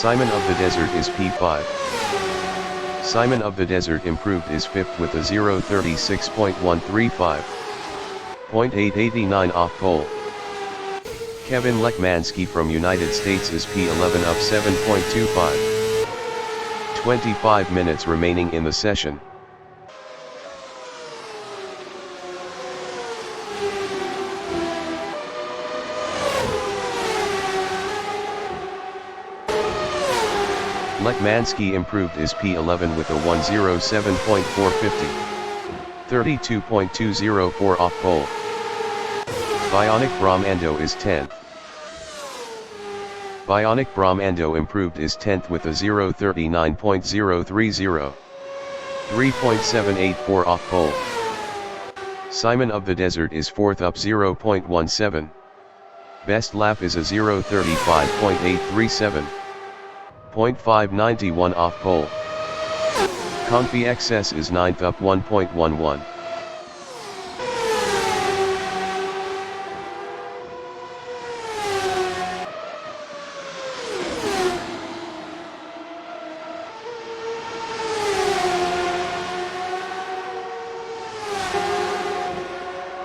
Simon of the Desert is P5. Simon of the Desert improved is 5th with a 0:36.135. 0.889 off pole. Kevin Lekmansky from United States is P11 up 7.25. 25 minutes remaining in the session. Lekmansky improved is P11 with a 1:07.450. 32.204 off pole. Bionic Brahmando is 10th. Bionic Brahmando improved is 10th with a 0:39.030. 3.784 off pole. Simon of the Desert is 4th up 0.17. Best lap is a 0:35.837. 0.591 off pole. Comfy XS is 9th up 1.11.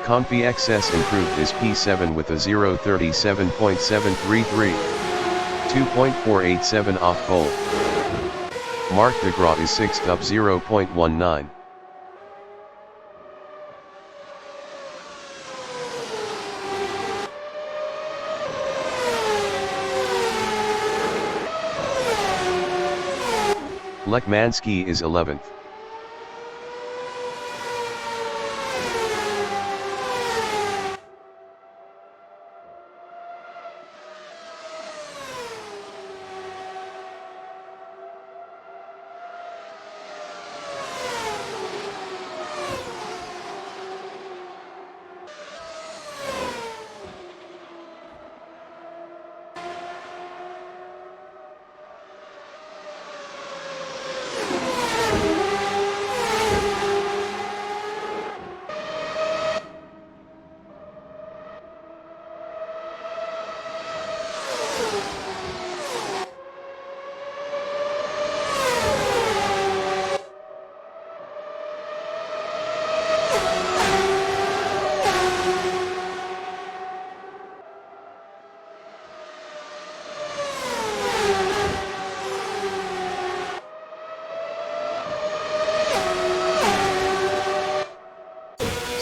Comfy XS improved is P7 with a 0:37.733. 2.487 off pole. Mark de Gras is 6th up 0.19. Lekmansky is 11th.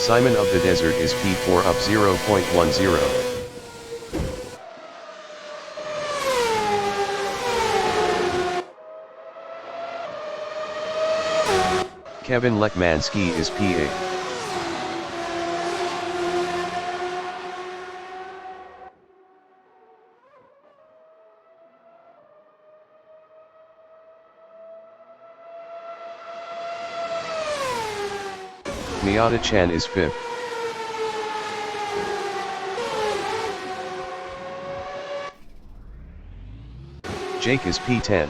Simon of the Desert is P4 up 0.10. Kevin Lekmansky is P8. Miata Chan is 5th. Jake is P10.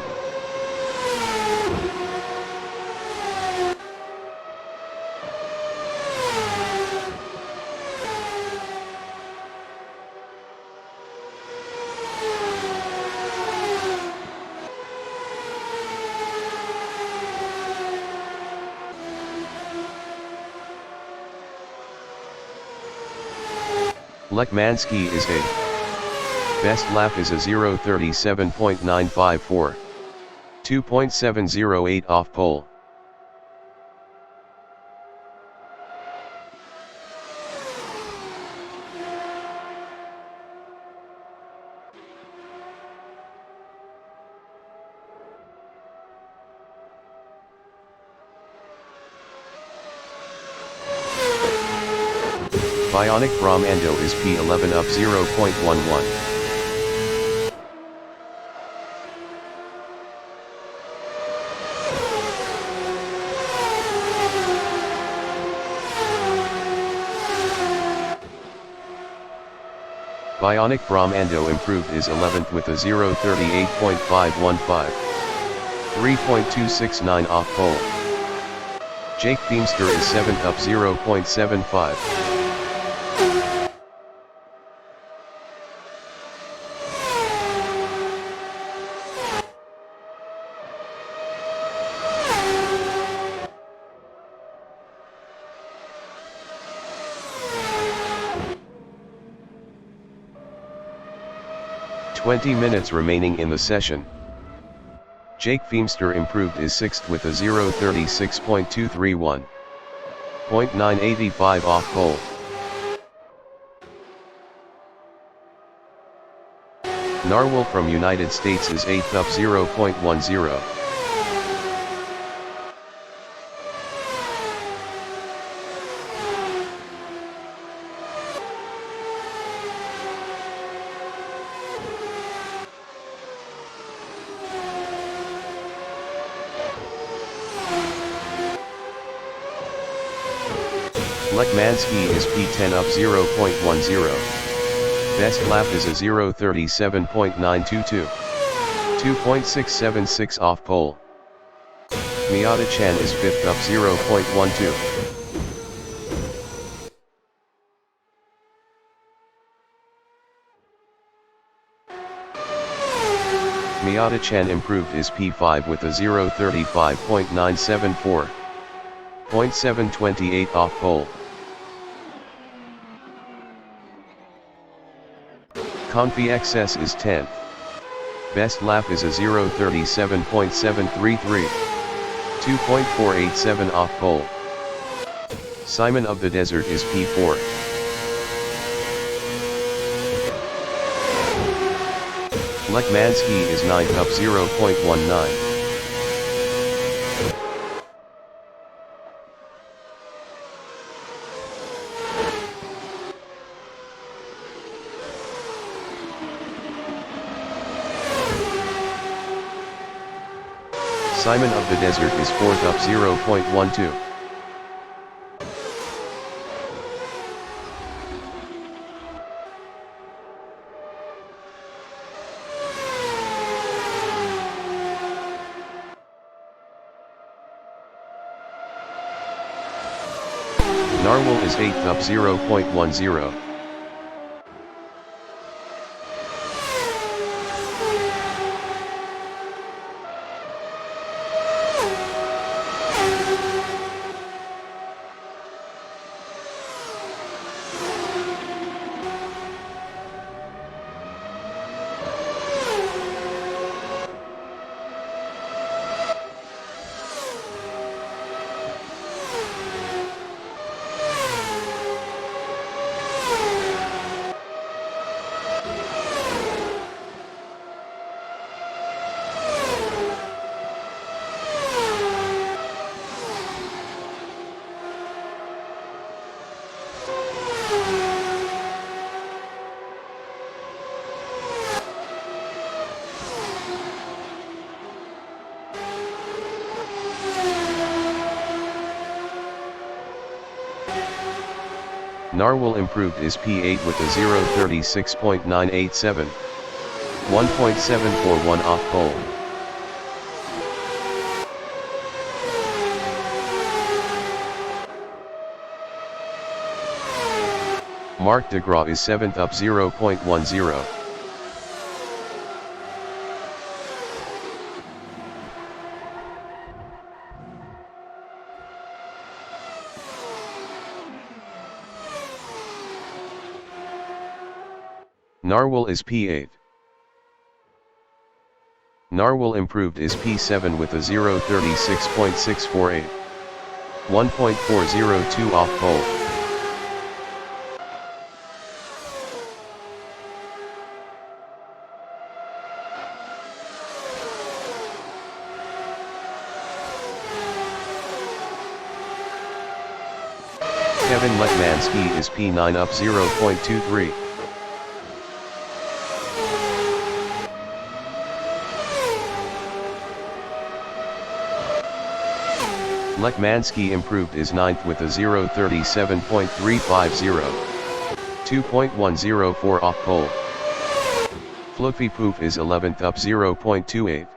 Lekmansky is 8th. Best lap is a 0:37.954. 2.708 off pole. Bionic Brahmando is P11 up 0.11. Bionic Brahmando improved is 11th with a 0:38.515. 3.269 off pole. Jake Beamster is 7th up 0.75. 20 minutes remaining in the session. Jake Feemster improved is 6th with a 0:36.231. 0.985 off pole. Narwhal from United States is 8th up 0.10. Lekmanski is P10 up 0.10. Best lap is a 0:37.922. 2.676 off pole. Miata Chan is 5th up 0.12. Miata Chan improved is P5 with a 0:35.974. 0.728 off pole. Confi XS is 10th. Best lap is a 0:37.733. 2.487 off pole. Simon of the Desert is P4. Lekmanski is 9th up 0.19. Simon of the Desert is 4th up 0.12. Narwhal is 8th up 0.10. Narwhal improved is P8 with a 0:36.987. 1.741 off pole. Mark DeGraw is 7th up 0.10. Narwhal is P8. Narwhal improved is P7 with a 0:36.648. 1.402 off pole. Kevin Lekmanski is P9 up 0.23. Lekmanski improved is 9th with a 0:37.350. 2.104 off pole. Fluffy Poof is 11th up 0.28.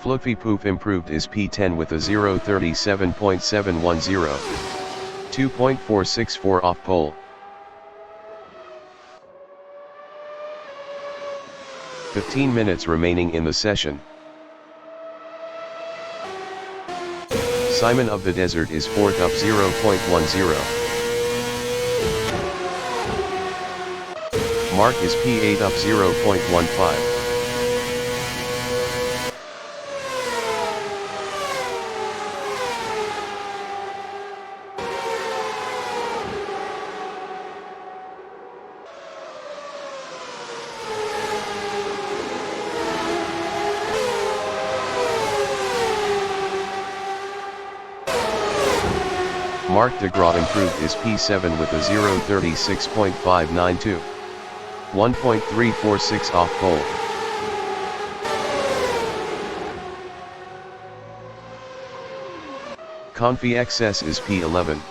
Fluffy Poof improved is P10 with a 0:37.710. 2.464 off pole. 15 minutes remaining in the session. Simon of the Desert is fourth up 0.10. Mark is P8 up 0.15. Mark de Groot improved is P7 with a 0.36.592. 1.346 off pole. Confi XS is P11.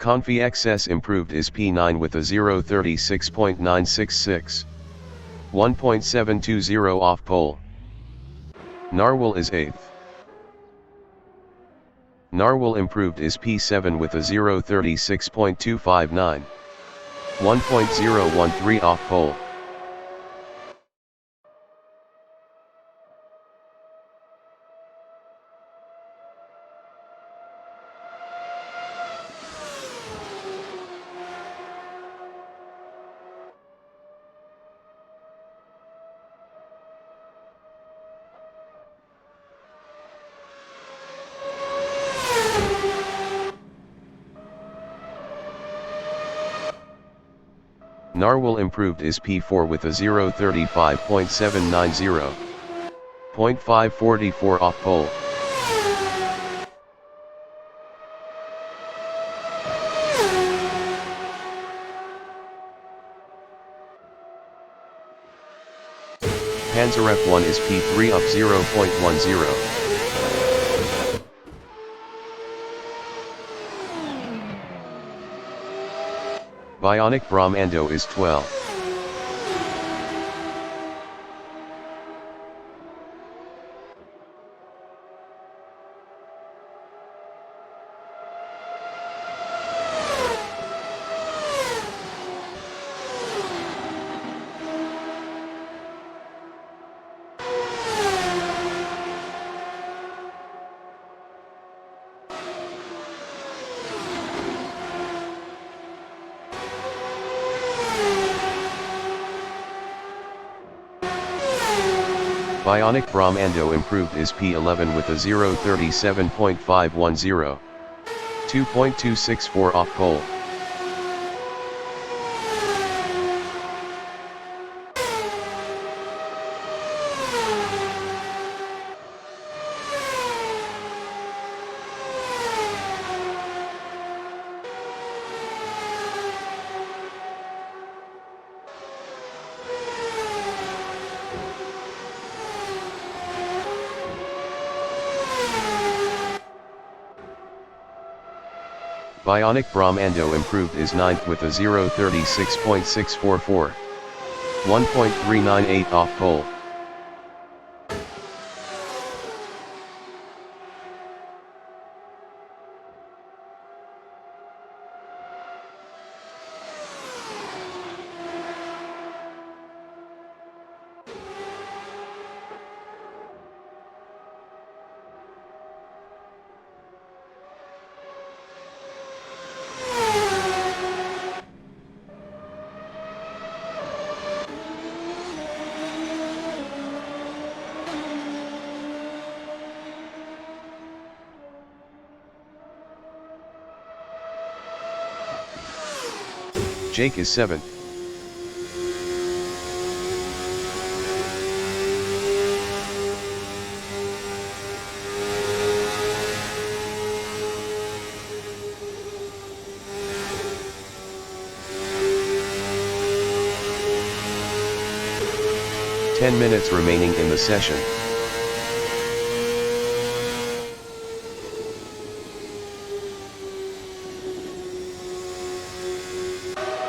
Confi XS improved is P9 with a 0.36.966. 1.720 off pole. Narwhal is 8th. Narwhal improved is P7 with a 0.36.259. 1.013 off pole. Narwhal improved is P4 with a 0.35.790. 0.544 off pole. Panzer F1 is P3 up 0.10. Bionic Brahmando is 12. Bionic Brahmando improved is P11 with a 0.37.510. 2.264 off pole. Bionic Brahmando improved is 9th with a 0.36.644. 1.398 off pole. Jake is 7th. 10 minutes remaining in the session.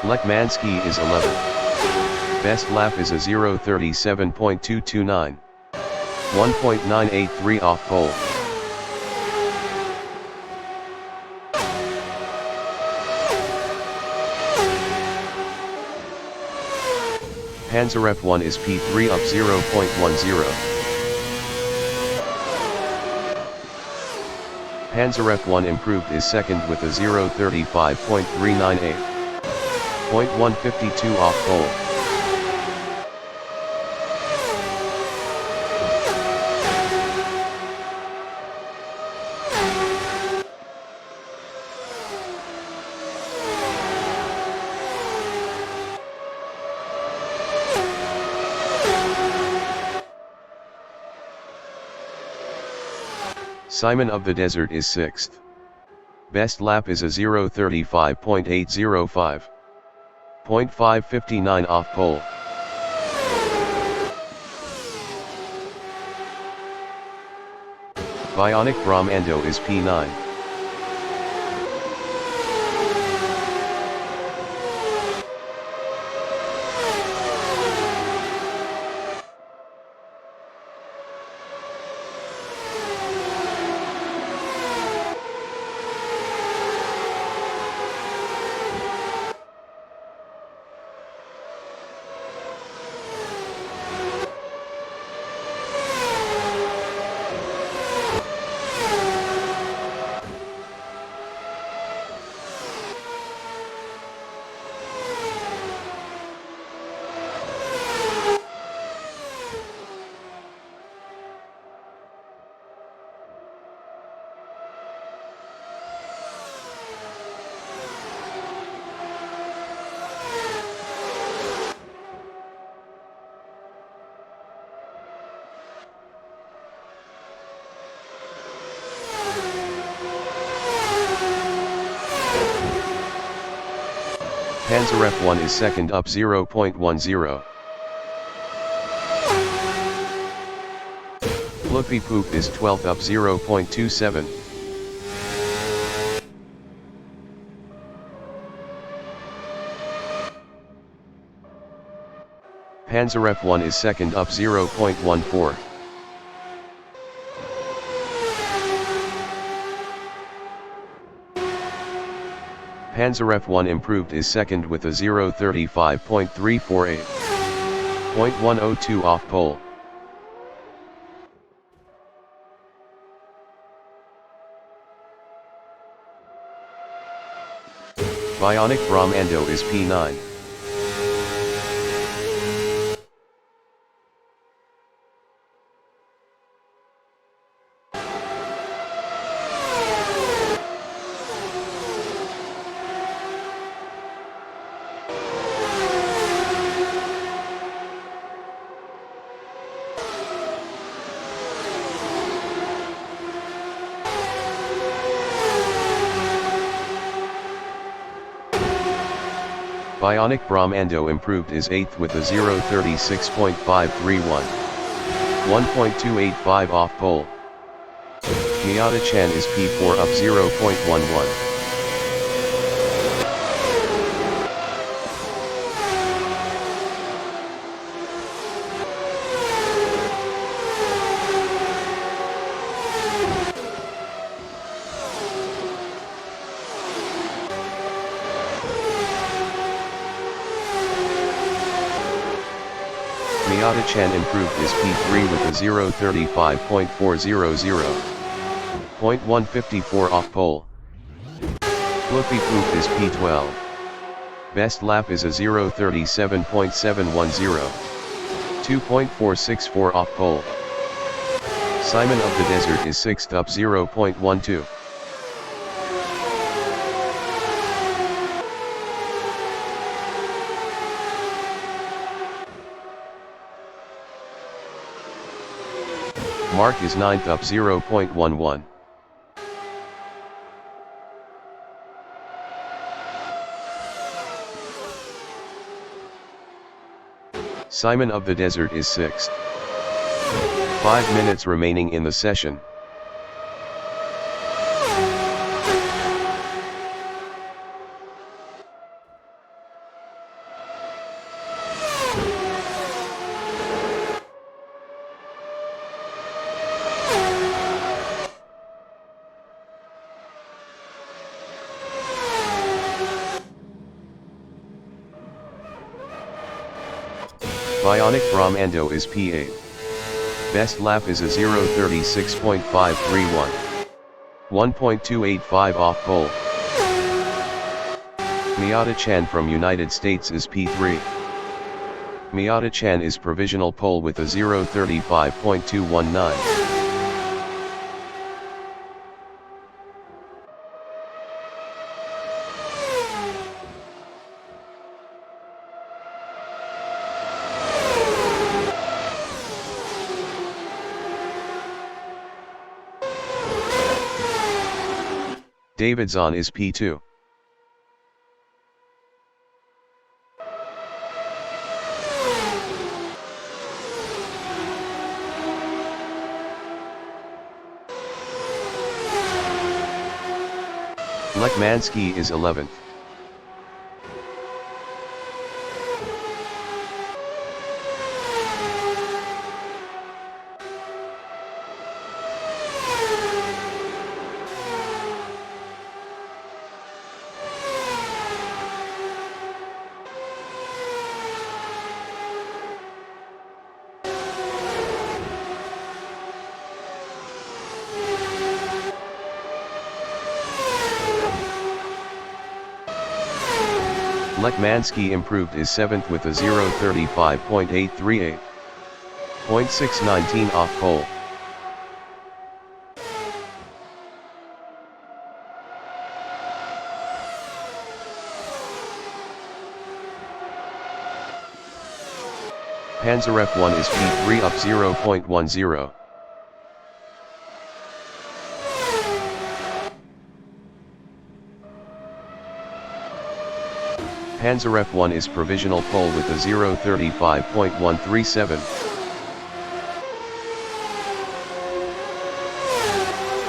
Lekmansky is 11. Best lap is a 0:37.229. 1.983 off pole. Panzeref 1 is P3 up 0.10. Panzeref 1 improved is second with a 0:35.398. 0.152 off pole. Simon of the Desert is 6th. Best lap is a 0:35.805. 0.559 off pole. Bionic Brahmando is P9. Panzeref 1 is second up 0.10. Fluffy Poop is 12th up 0.27. Panzeref 1 is second up 0.14. Panzeref 1 improved is second with a 0:35.348. 0.102 off pole. Bionic Brahmando is P9. Bionic Brahmando improved is 8th with a 0:36.531. 1.285 off pole. Miyata-chan is P4 up 0.11. Miyata-chan improved is P3 with a 0:35.400. 0.154 off pole. Fluffy Poop is P12. Best lap is a 0:37.710. 2.464 off pole. Simon of the Desert is 6th up 0.12. Mark is 9th up 0.11. Simon of the Desert is 6th. 5 minutes remaining in the session. Bionic Brahmando is P8. Best lap is a 0:36.531. 1.285 off pole. Miata-chan from United States is P3. Miata-chan is provisional pole with a 0:35.219. Davidson is P2. Lekmansky is 11th. Lekmansky improved is 7th with a 0:35.838. 0.619 off pole. Panzerf 1 is P3 up 0.10. Panzerf 1 is provisional pole with a 0:35.137.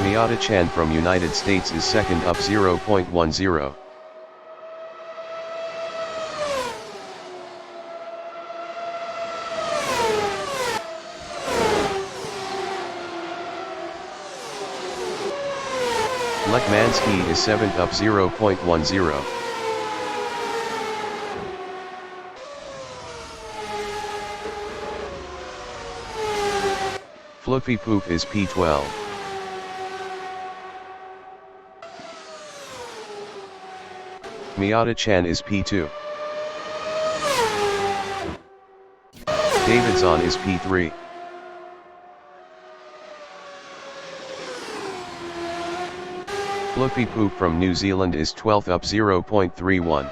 Miata-chan from United States is 2nd up 0.10. Lekmansky is 7th up 0.10. Fluffy Poop is P12. Miata-chan is P2. Davidson is P3. Fluffy Poop from New Zealand is 12th up 0.31.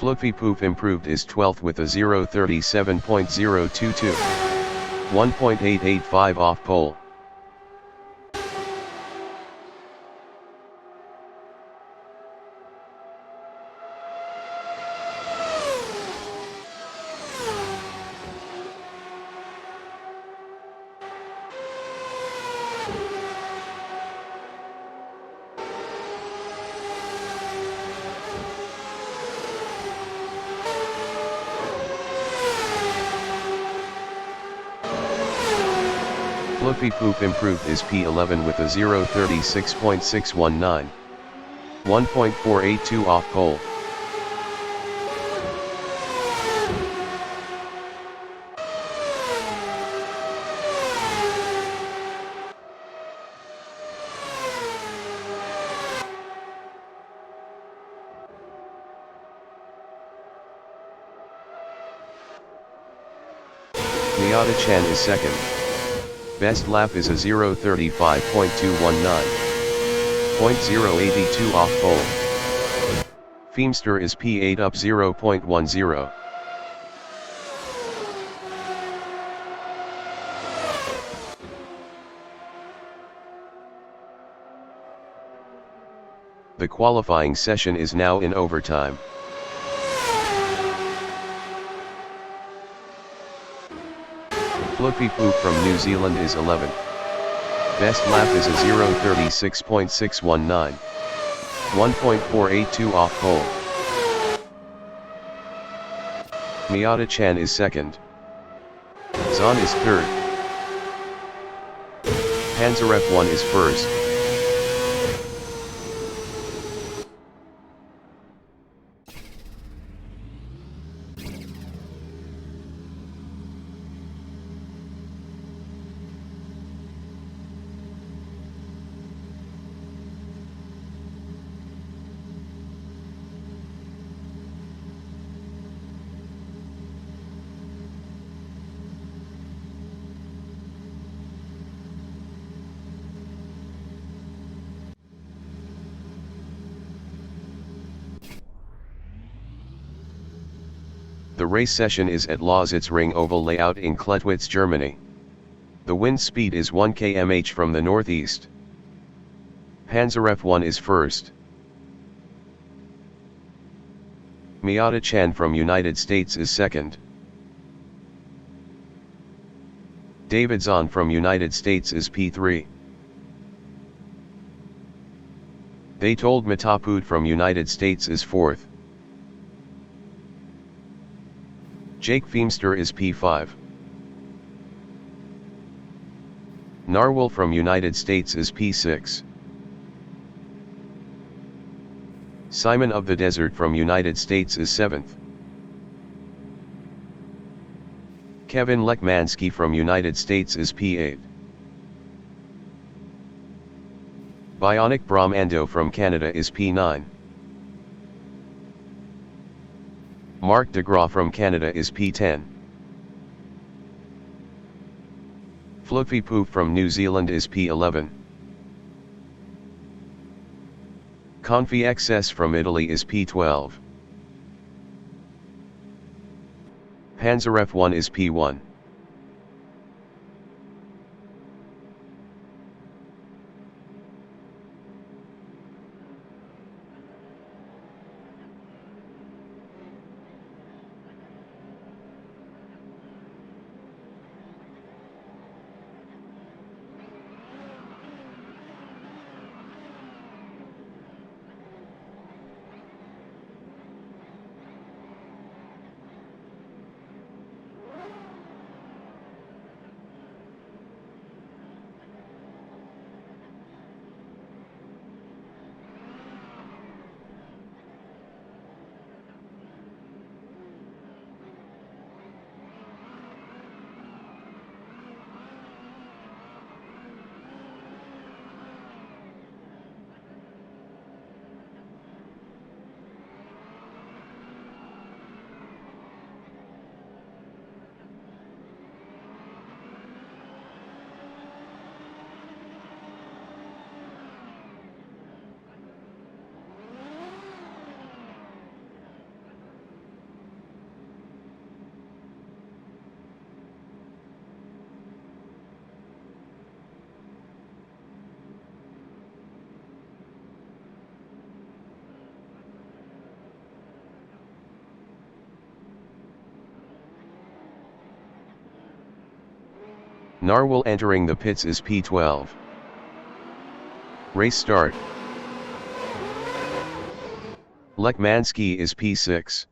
Fluffy Poop improved is 12th with a 0:37.022. 1.885 off pole. Fluffy Poop improved is P11 with a 0:36.619. 1.482 off pole. Miata-chan is 2nd. Best lap is a 0:35.219. 0.082 off pole. Feemster is P8 up 0.10. The qualifying session is now in overtime. Fluffy Poop from New Zealand is 11th. Best lap is a 0:36.619. 1.482 off pole. Miata-chan is 2nd. Zahn is 3rd. Panzeref 1 is 1st. The race session is at Lausitzring Oval layout in Klettwitz, Germany. The wind speed is 1 km/h from the northeast. Panzeref 1 is 1st. Miata-chan from United States is 2nd. David Zahn from United States is P3. They told Matapud from United States is 4th. Jake Feemster is P5. Narwhal from United States is P6. Simon of the Desert from United States is 7th. Kevin Lekmansky from United States is P8. Bionic Brahmando from Canada is P9. Mark DeGraw from Canada is P10. Fluffy Poop from New Zealand is P11. Confi XS from Italy is P12. Panzeref 1 is P1. Narwhal entering the pits is P12. Race start. Lekmansky is P6.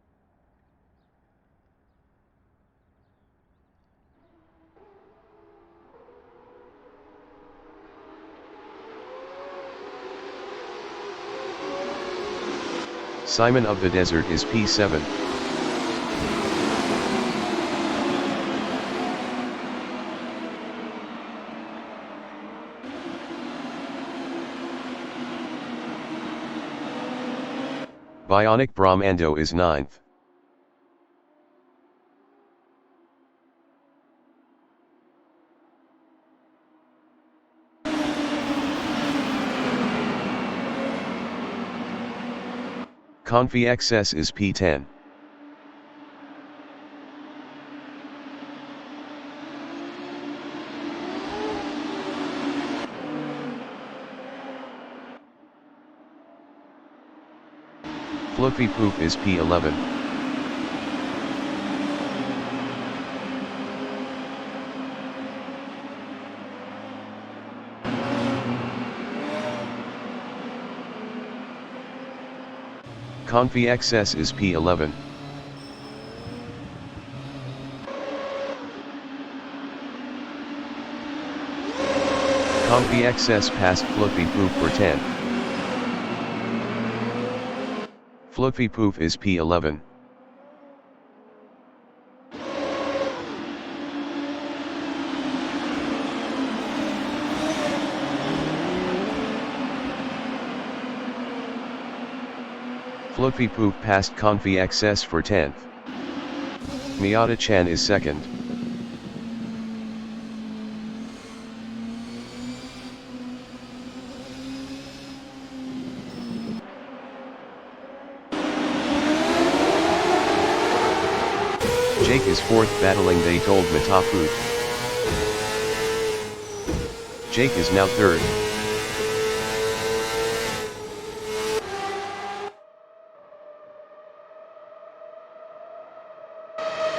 Simon of the Desert is P7. Bionic Brahmando is 9th. Confi XS is P10. Fluffy Poof is P11. Confi XS is P11. Confi XS passed Fluffy Poof for 10. Fluffy Poof is P11. Fluffy Poof passed Confi XS for 10th. Miata-chan is second. Jake is fourth, battling they told Matafood. Jake is now third.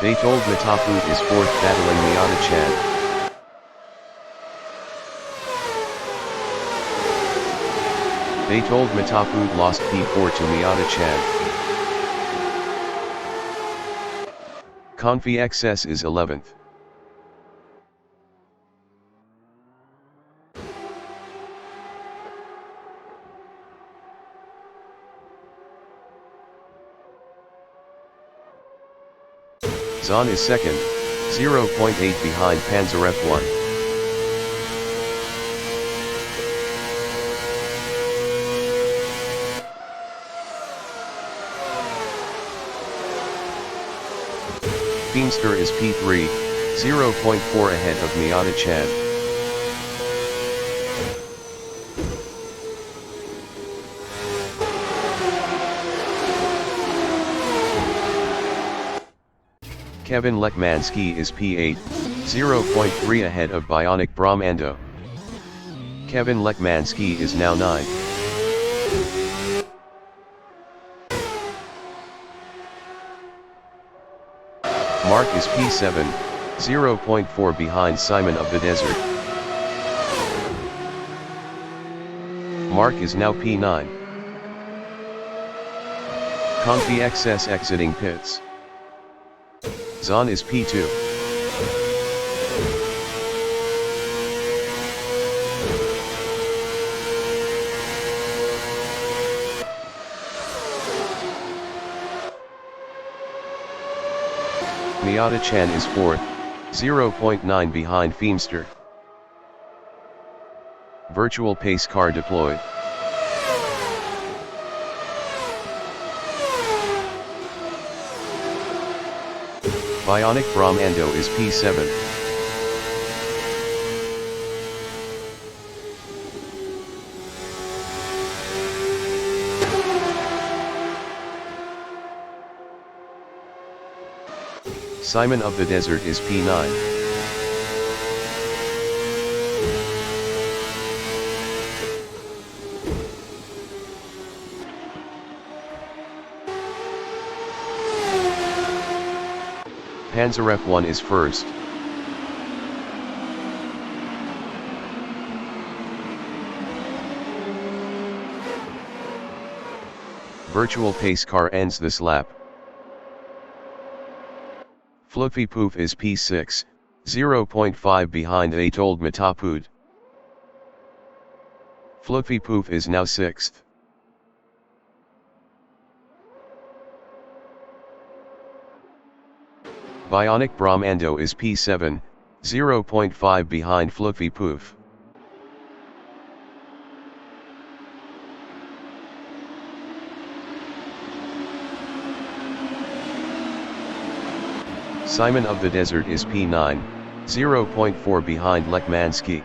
They told Matafood is fourth, battling Miata-chan. They told Matafood lost P4 to Miata-chan. Confi XS is 11th. Zahn is second, 0.8 behind Panzer F1. Feemster is P3, 0.4 ahead of Miata-chan. Kevin Lekmansky is P8, 0.3 ahead of Bionic Brahmando. Kevin Lekmansky is now 9. Mark is P7, 0.4 behind Simon of the Desert. Mark is now P9. Confi XS exiting pits. Zahn is P2. Miata-chan is 4th, 0.9 behind Feemster. Virtual pace car deployed. Bionic Brahmando is P7. Simon of the Desert is P9. Panzer F1 is first. Virtual pace car ends this lap. Fluffy Poof is P6, 0.5 behind They Told Matafood. Fluffy Poof is now 6th. Bionic Brahmando is P7, 0.5 behind Fluffy Poof. Simon of the Desert is P9, 0.4 behind Lekmansky.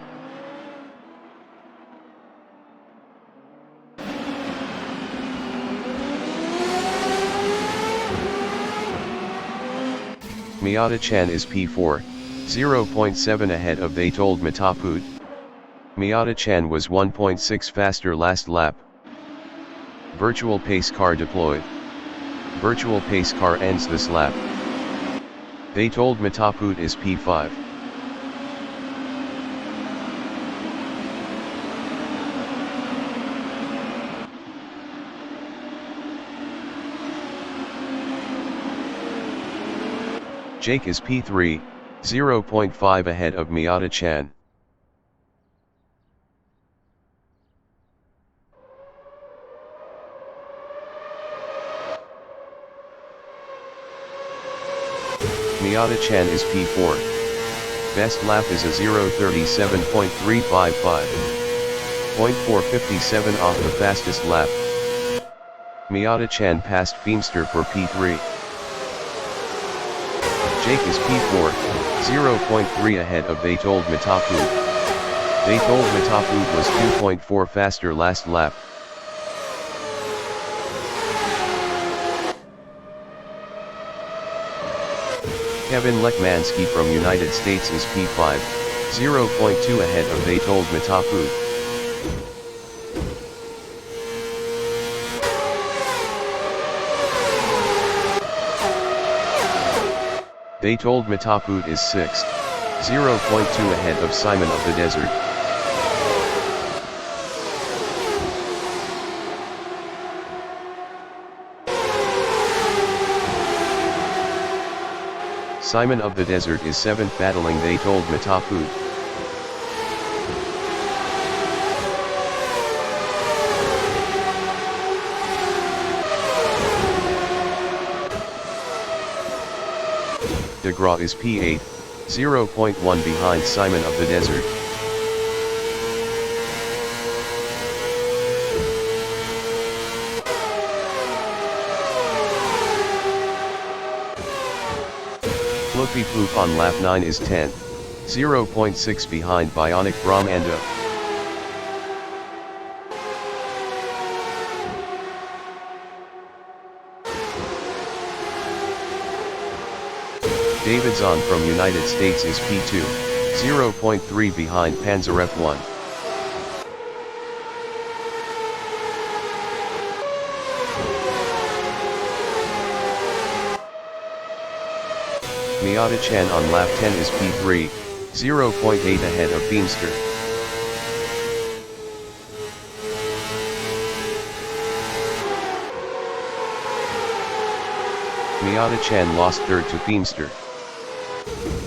Miata-chan is P4, 0.7 ahead of They Told Matafood. Miata-chan was 1.6 faster last lap. Virtual pace car deployed. Virtual pace car ends this lap. They told Mataput is P5. Jake is P3, 0.5 ahead of Miata-chan. Miata-chan is P4. Best lap is a 0:37.355. 0.457 off the fastest lap. Miata-chan passed Beamster for P3. Jake is P4, 0.3 ahead of They Told Mataput. They Told Mataput was 2.4 faster last lap. Kevin Lekmansky from United States is P5, 0.2 ahead of They Told Mataput. They Told Mataput is 6th, 0.2 ahead of Simon of the Desert. Simon of the Desert is 7th battling They Told Mataput. DeGraw is P8, 0.1 behind Simon of the Desert. Fluffy Poop on lap 9 is 10th, 0.6 behind Bionic Brahmando. David Zahn from United States is P2, 0.3 behind Panzer F1. Miata-chan on lap 10 is P3, 0.8 ahead of Beamster. Miata-chan lost third to Beamster.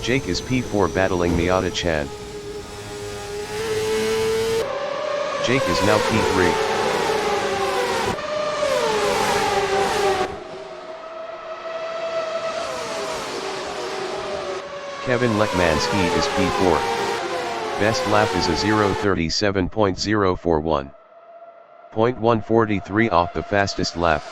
Jake is P4 battling Miata-chan. Jake is now P3. Kevin Lekmansky is P4. Best lap is a 0:37.041. 0.143 off the fastest lap.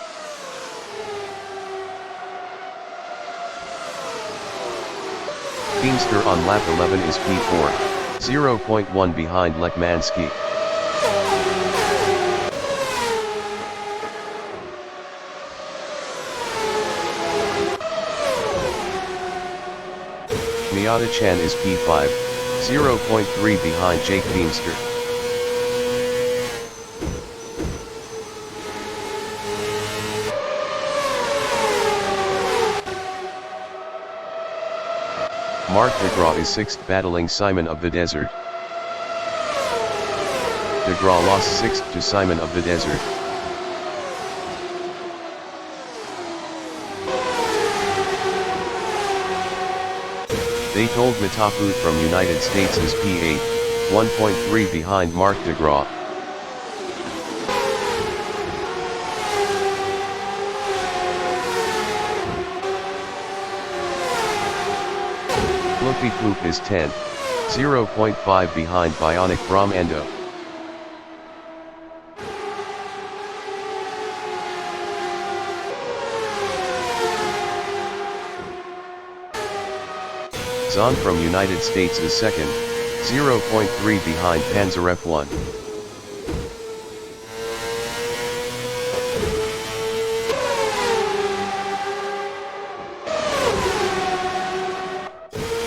Beamster on lap 11 is P4, 0.1 behind Lekmansky. Miata-chan is P5, 0.3 behind Jake Beamster. Mark DeGraw is 6th battling Simon of the Desert. DeGraw lost 6th to Simon of the Desert. They Told Mataput from United States is P8, 1.3 behind Mark DeGraw. Fluffy Poop is 10th, 0.5 behind Bionic Brahmando. Zahn from United States is 2nd, 0.3 behind Panzer F1.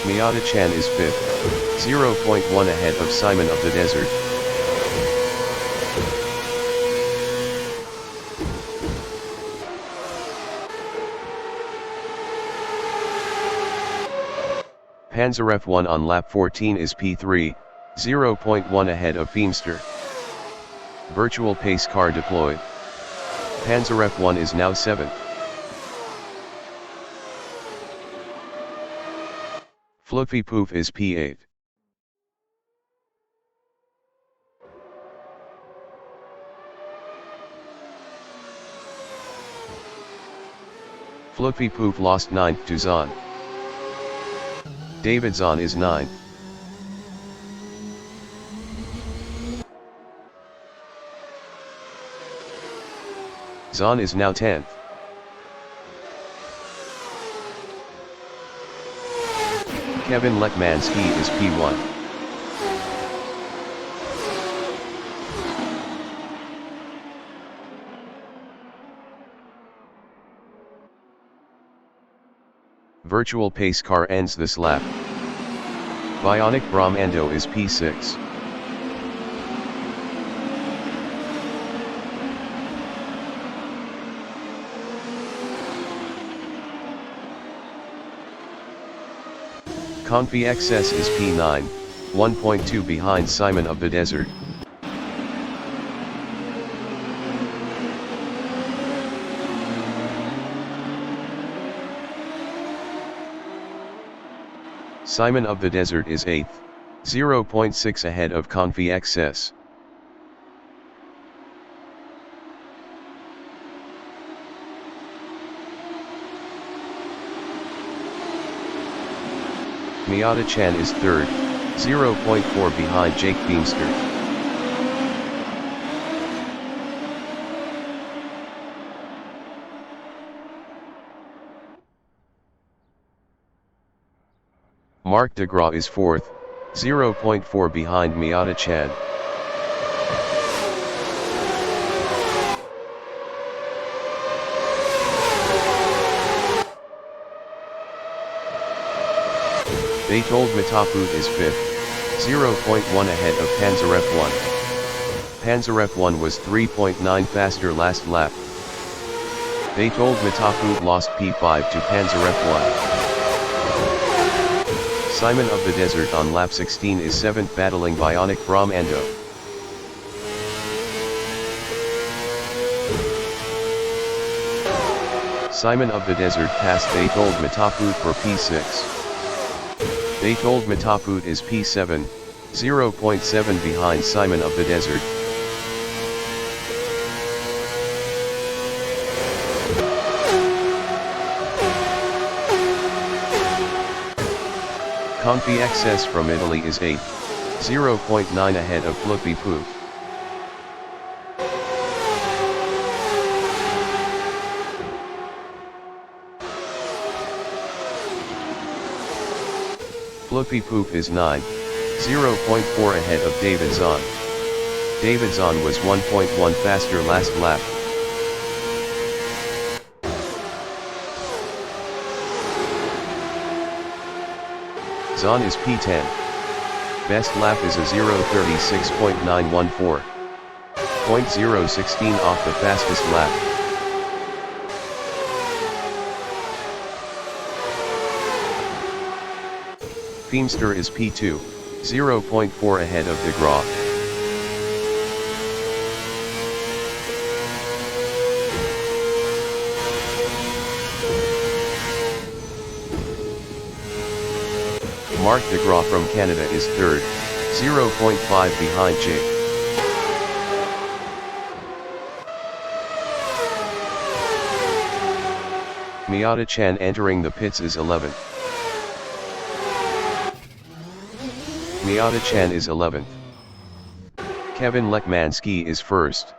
Miata-chan is 5th, 0.1 ahead of Simon of the Desert. Panzer F1 on lap 14 is P3, 0.1 ahead of Feimster. Virtual pace car deployed. Panzer F1 is now 7th. Fluffy Poof is P8. Fluffy Poof lost 9th to Zahn. David Zahn is 9th. Zahn is now 10th. Kevin Lekmanski is P1. Virtual pace car ends this lap. Bionic Brahmando is P6. Confi XS is P9, 1.2 behind Simon of the Desert. Simon of the Desert is 8th, 0.6 ahead of Confi XS. Miata Chan is 3rd, 0.4 behind Jake Feimster. Mark de Graaf is 4th, 0.4 behind Miata Chan. Bertold Mataput is 5th, 0.1 ahead of Panzer F1. Panzer F1 was 3.9 faster last lap. Bertold Mataput lost P5 to Panzer F1. Simon of the Desert on lap 16 is 7th battling Bionic Brahmando. Simon of the Desert passed Bertold Mataput for P6. Bertold Mataput is P7, 0.7 behind Simon of the Desert. Confi XS from Italy is 8th, 0.9 ahead of Fluffy Poof. Fluffy Poof is 9th, 0.4 ahead of David Zahn. David Zahn was 1.1 faster last lap. Zahn is P10. Best lap is a 0:36.914. 0.016 off the fastest lap. Feimster is P2, 0.4 ahead of de Graaf. Mark de Graaf from Canada is 3rd, 0.5 behind Jake. Miata Chan entering the pits is 11th. Miata Chan is 11th. Kevin Lekmanski is 1st.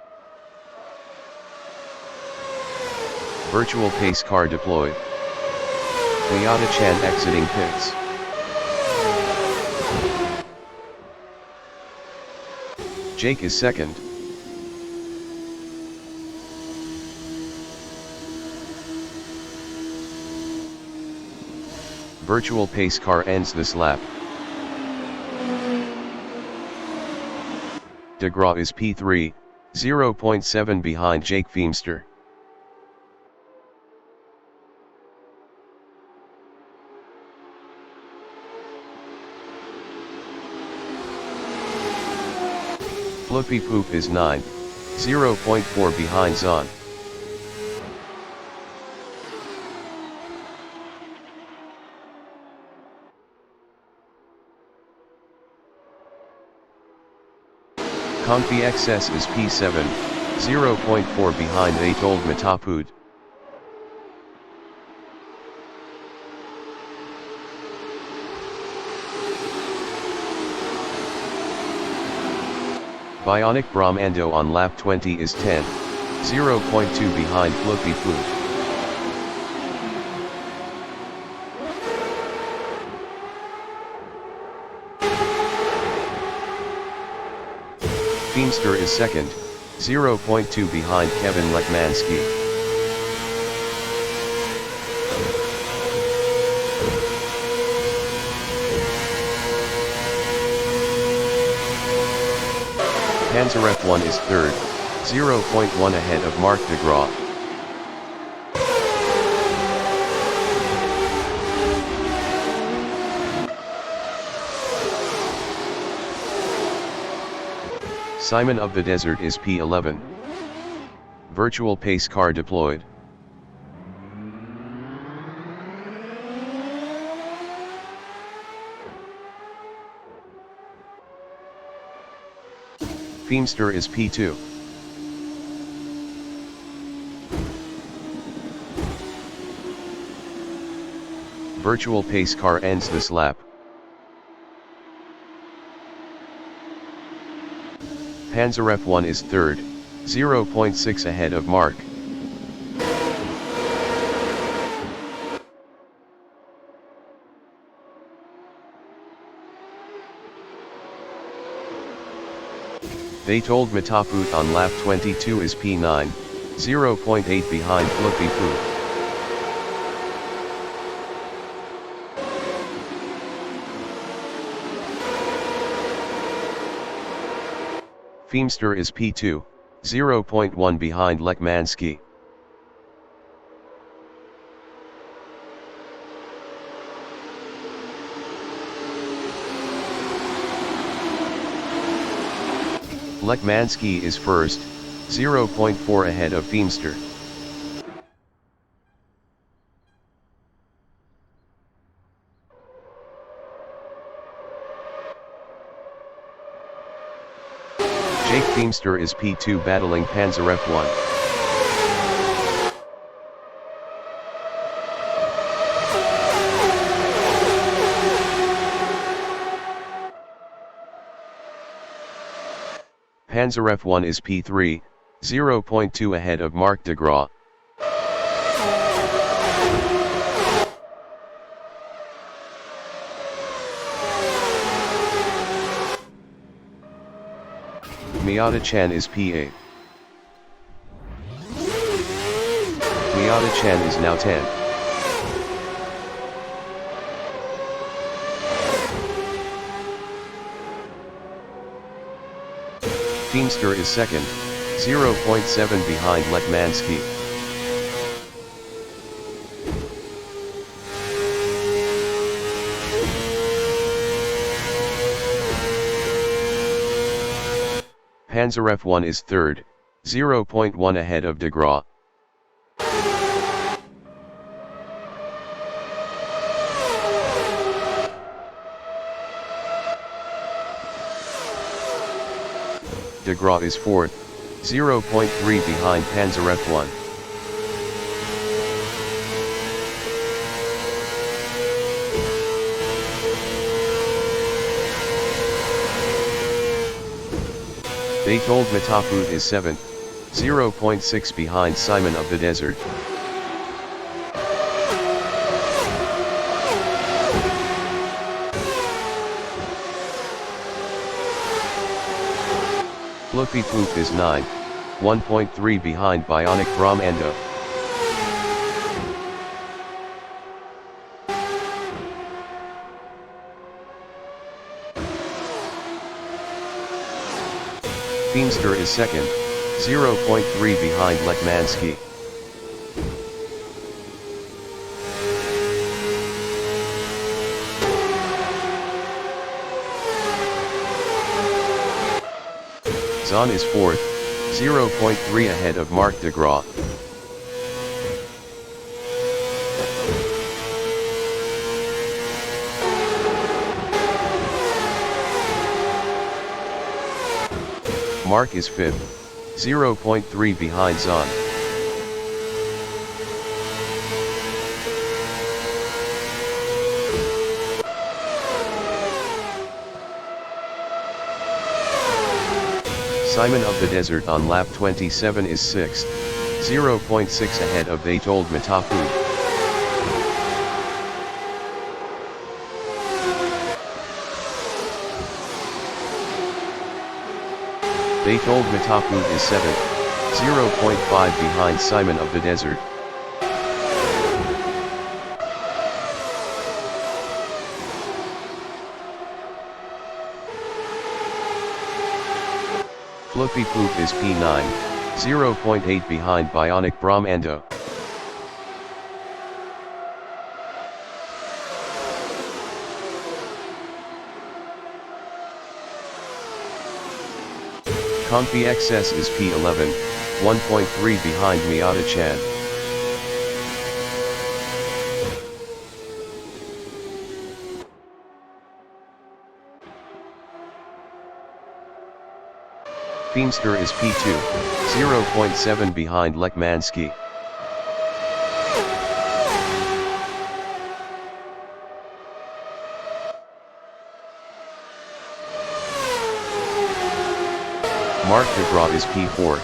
Virtual pace car deployed. Miata Chan exiting pits. Jake is 2nd. Virtual pace car ends this lap. De Graaf is P3, 0.7 behind Jake Feimster. Fluffy Poop is 9, 0.4 behind Zon. Comfy XS is P7, 0.4 behind 8 Old Matapud. Bionic Brahmando on lap 20 is 10, 0.2 behind Fluffy Poop. Feemster is second, 0.2 behind Kevin Lekmansky. Panzer F1 is third, 0.1 ahead of Marc de Graaf. Simon of the Desert is P11. Virtual pace car deployed. Feemster is P2. Virtual pace car ends this lap. Panzer F1 is third, 0.6 ahead of Marc. They told Mataput on lap 22 is P9, 0.8 behind Fluffy Poop. Feemster is P2, 0.1 behind Lekmansky. Lekmansky is first, 0.4 ahead of Feemster. Jake Feemster is P2 battling Panzer F1. Panzer F1 is P3, 0.2 ahead of Marc de Graaf. Miata-chan is P8. Miata-chan is now 10. Feemster is second, 0.7 behind Lekmansky. Panzer F1 is third, 0.1 ahead of de Graaf. De Graaf is fourth, 0.3 behind Panzer F1. They told Mataput is 7th, 0.6 behind Simon of the Desert. Fluffy Poop is 9, 1.3 behind Bionic Brahmando. Feemster is second, 0.3 behind Lekmansky. Zahn is 4th, 0.3 ahead of Marc de Graaf. Marc is 5th, 0.3 behind Zahn. Simon of the Desert on lap 27 is 6th, 0.6 ahead of Betold Matafoud. Betold Matafoud is 7th, 0.5 behind Simon of the Desert. Fluffy Poop is P9, 0.8 behind Bionic Brahmando. Comfy XS is P11, 1.3 behind Miata Chan. Feemster is P2, 0.7 behind Lekmansky. Marc de Graaf is P4,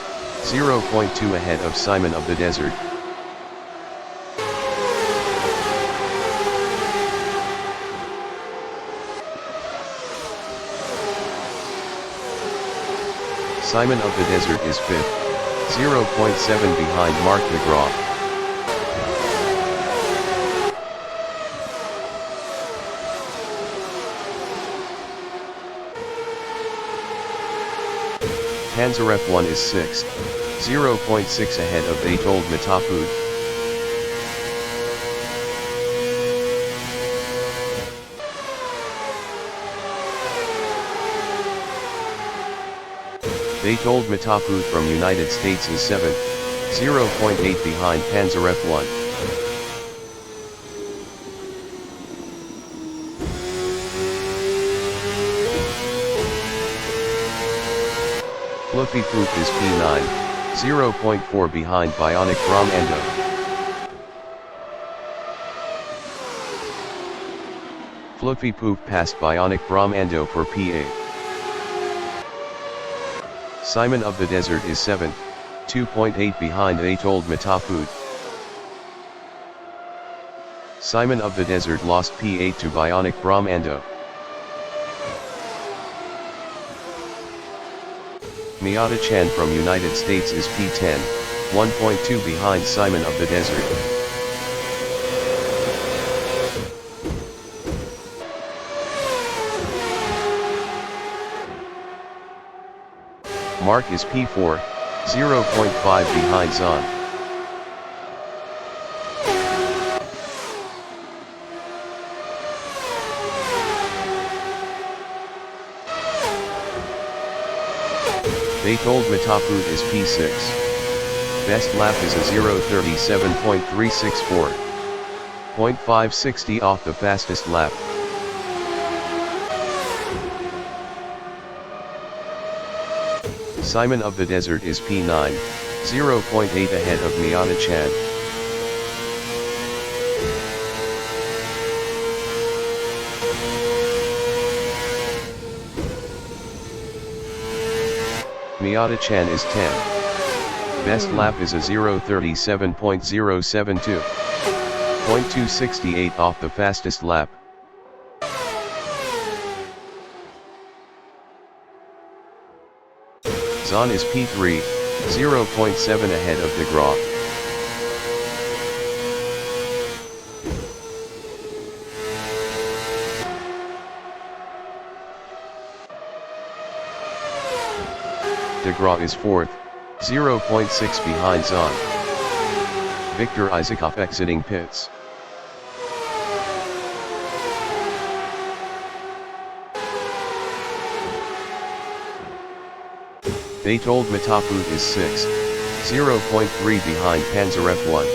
0.2 ahead of Simon of the Desert. Simon of the Desert is 5th, 0.7 behind Marc de Graaf. Panzeref 1 is 6th, 0.6 ahead of Betold Matafoud. Betold Matafoud from United States is 7th, 0.8 behind Panzeref 1. Fluffy Poop is P9, 0.4 behind Bionic Brahmando. Fluffy Poop passed Bionic Brahmando for P8. Simon of the Desert is 7th, 2.8 behind Betold Matafoud. Simon of the Desert lost P8 to Bionic Brahmando. Miata Chan from United States is P10, 1.2 behind Simon of the Desert. Marc is P4, 0.5 behind Zahn. Betold Matafoud is P6. Best lap is a 0:37.364. 0.560 off the fastest lap. Simon of the Desert is P9, 0.8 ahead of Miata Chan. Miata Chan is 10. Best lap is a 0:37.072. 0.268 off the fastest lap. Zahn is P3, 0.7 ahead of de Graaf. De Graaf is 4th, 0.6 behind Zahn. Victor Isaacov exiting pits. They told Mataput is 6th, 0.3 behind Panzerf 1.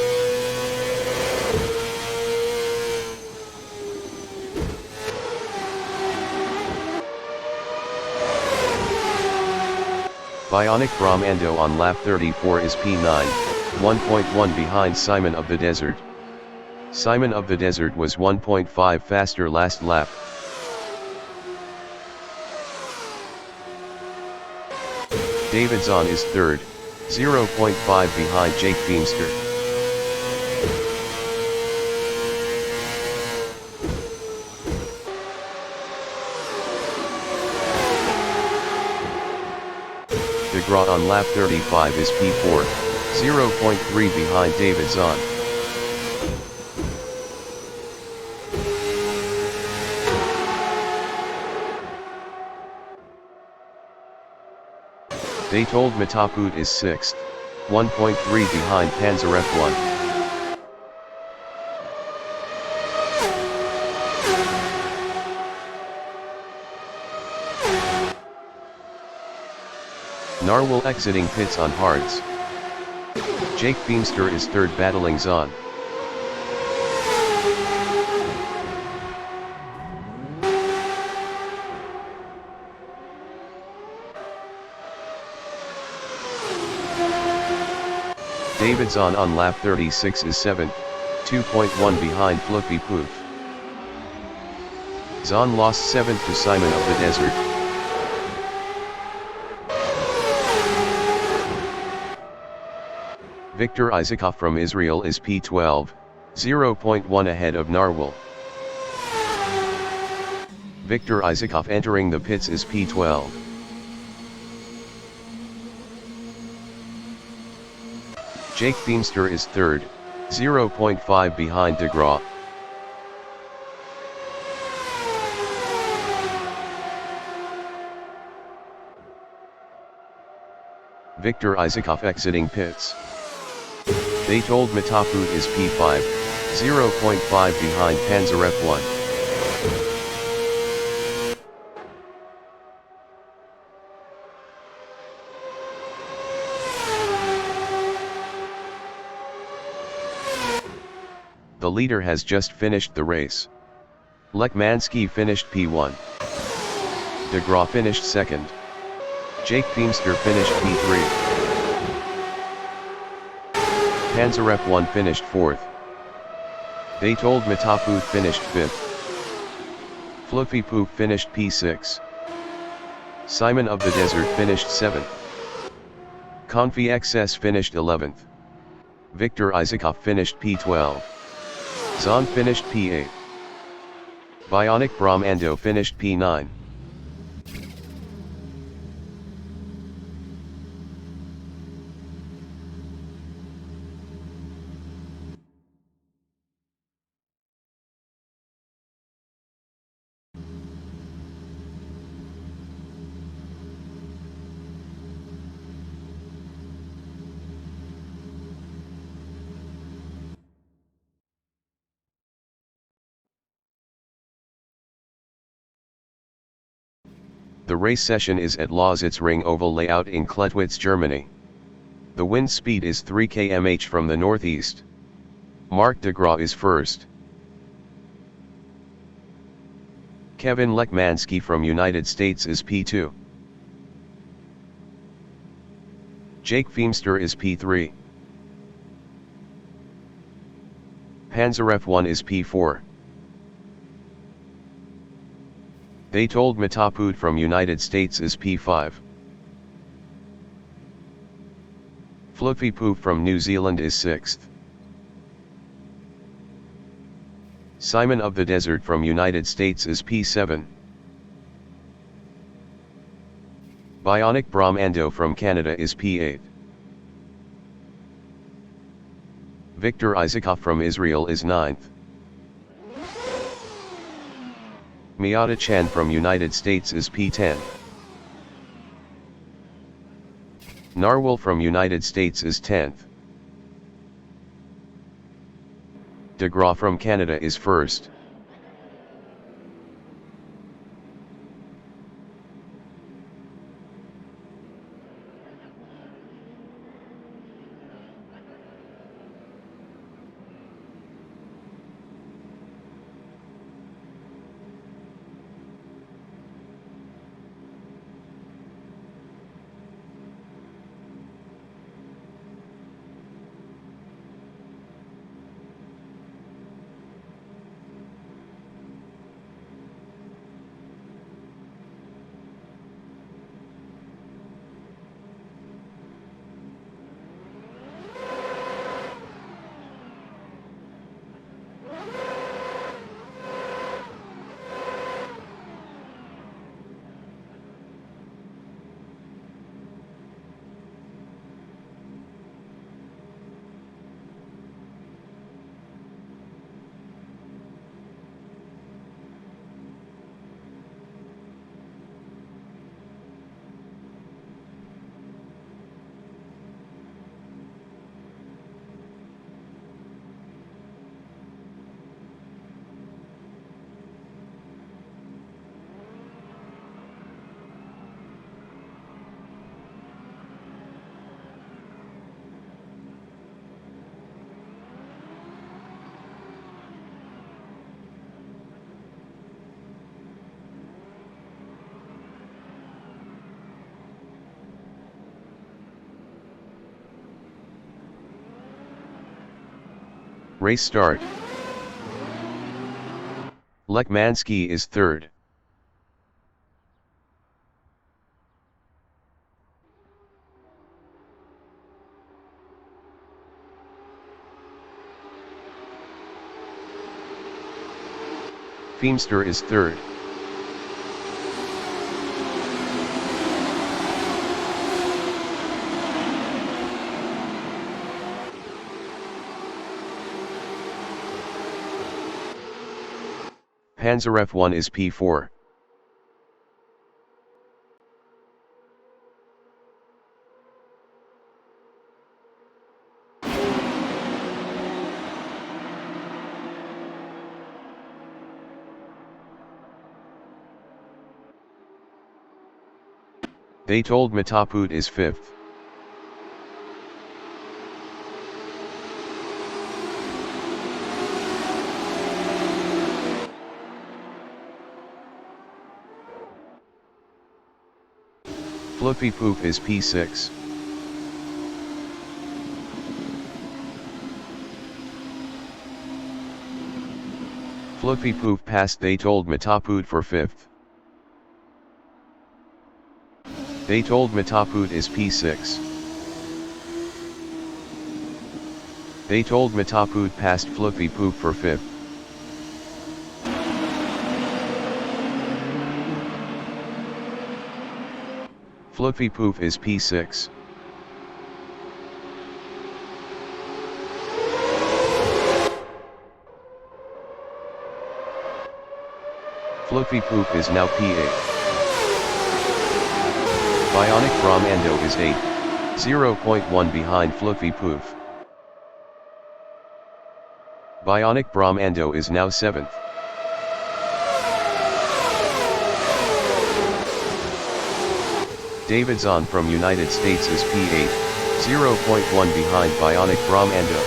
Bionic Brahmando on lap 34 is P9, 1.1 behind Simon of the Desert. Simon of the Desert was 1.5 faster last lap. David Zahn is 3rd, 0.5 behind Jake Feemster. DeGraw on lap 35 is P4, 0.3 behind David Zahn. They told Mataput is 6th, 1.3 behind Panzerf 1. Narwhal exiting pits on hards. Jake Feemster is 3rd battling Zahn. David Zahn on lap 36 is 7th, 2.1 behind Fluffy Poof. Zahn lost 7th to Simon of the Desert. Victor Isaacov from Israel is P12, 0.1 ahead of Narwhal. Victor Isaacov entering the pits is P12. Jake Feemster is 3rd, 0.5 behind DeGraw. Victor Isaacov exiting pits. They told Mataput is P5, 0.5 behind Panzerf 1. The leader has just finished the race. Lekmansky finished P1. DeGraw finished 2nd. Jake Feemster finished P3. Panzerf 1 finished 4th. They told Mataput finished 5th. Fluffy Poof finished P6. Simon of the Desert finished 7th. Confi XS finished 11th. Victor Isaacov finished P12. Zahn finished P8. Bionic Brahmando finished P9. The race session is at Lausitzring oval layout in Klettwitz, Germany. The wind speed is 3 km/h from the northeast. Mark DeGraw is 1st. Kevin Lekmansky from United States is P2. Jake Feemster is P3. Panzerf 1 is P4. They told Mataput from United States is P5. Fluffy Poof from New Zealand is 6th. Simon of the Desert from United States is P7. Bionic Brahmando from Canada is P8. Victor Isaacov from Israel is 9th. Miata Chan from United States is P10. Narwhal from United States is 10th. DeGraw from Canada is 1st. Race start. Lekmansky is third. Feemster is third. Panzerf 1 is P4. They told Mataput is fifth. Fluffy Poop is P6. Fluffy Poop passed They told Mataput for fifth. They told Mataput is P6. They told Mataput passed Fluffy Poop for fifth. Fluffy Poop is P6. Fluffy Poop is now P8. Bionic Brahmando is 8, 0.1 behind Fluffy Poop. Bionic Brahmando is now 7th. David Zahn from United States is P8, 0.1 behind Bionic Brahmando.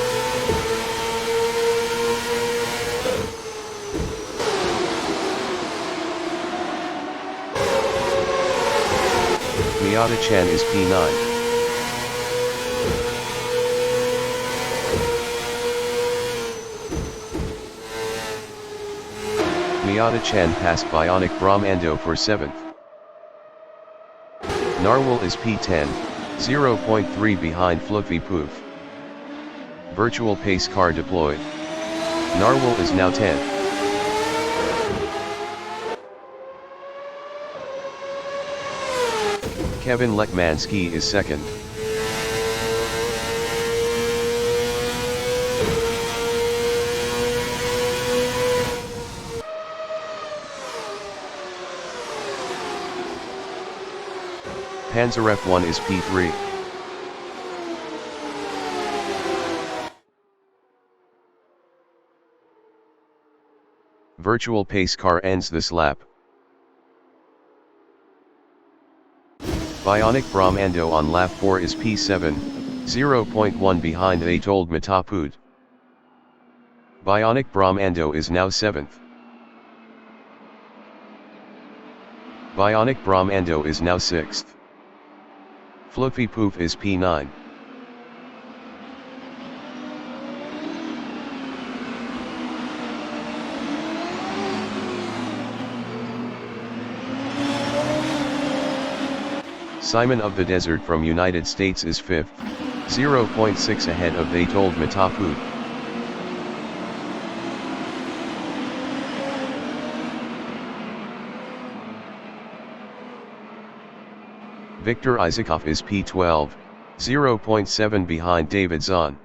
Miata Chan is P9. Miata Chan passed Bionic Brahmando for 7th. Narwhal is P10, 0.3 behind Fluffy Poof. Virtual pace car deployed. Narwhal is now 10th. Kevin Lekmansky is 2nd. Panzerf 1 is P3. Virtual pace car ends this lap. Bionic Brahmando on lap 4 is P7, 0.1 behind They told Mataput. Bionic Brahmando is now 7th. Bionic Brahmando is now 6th. Fluffy Poof is P9. Simon of the Desert from United States is 5th, 0.6 ahead of They told Mataput. Victor Isaacov is P12, 0.7 behind David Zahn.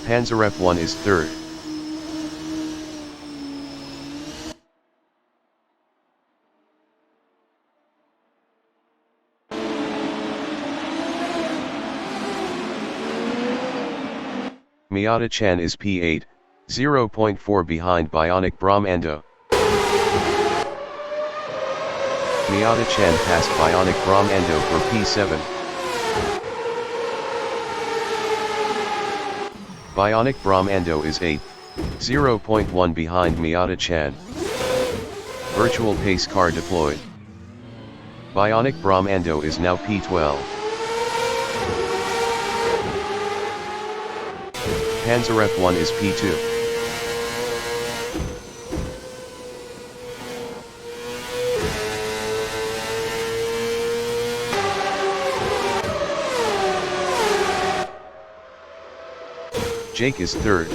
Panzerf 1 is 3rd. Miata Chan is P8, 0.4 behind Bionic Brahmando. Miata Chan passed Bionic Brahmando for P7. Bionic Brahmando is 8th, 0.1 behind Miata Chan. Virtual pace car deployed. Bionic Brahmando is now P12. Panzer F1 is P2. Jake is third.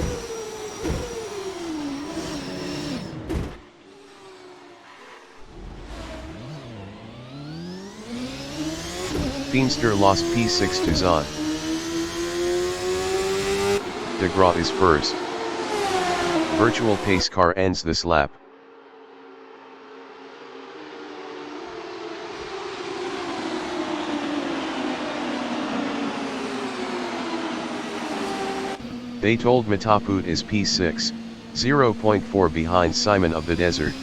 Feemster lost P6 to Zahn. De Graaf is first. Virtual pace car ends this lap. They told Mataput is P6, 0.4 behind Simon of the Desert.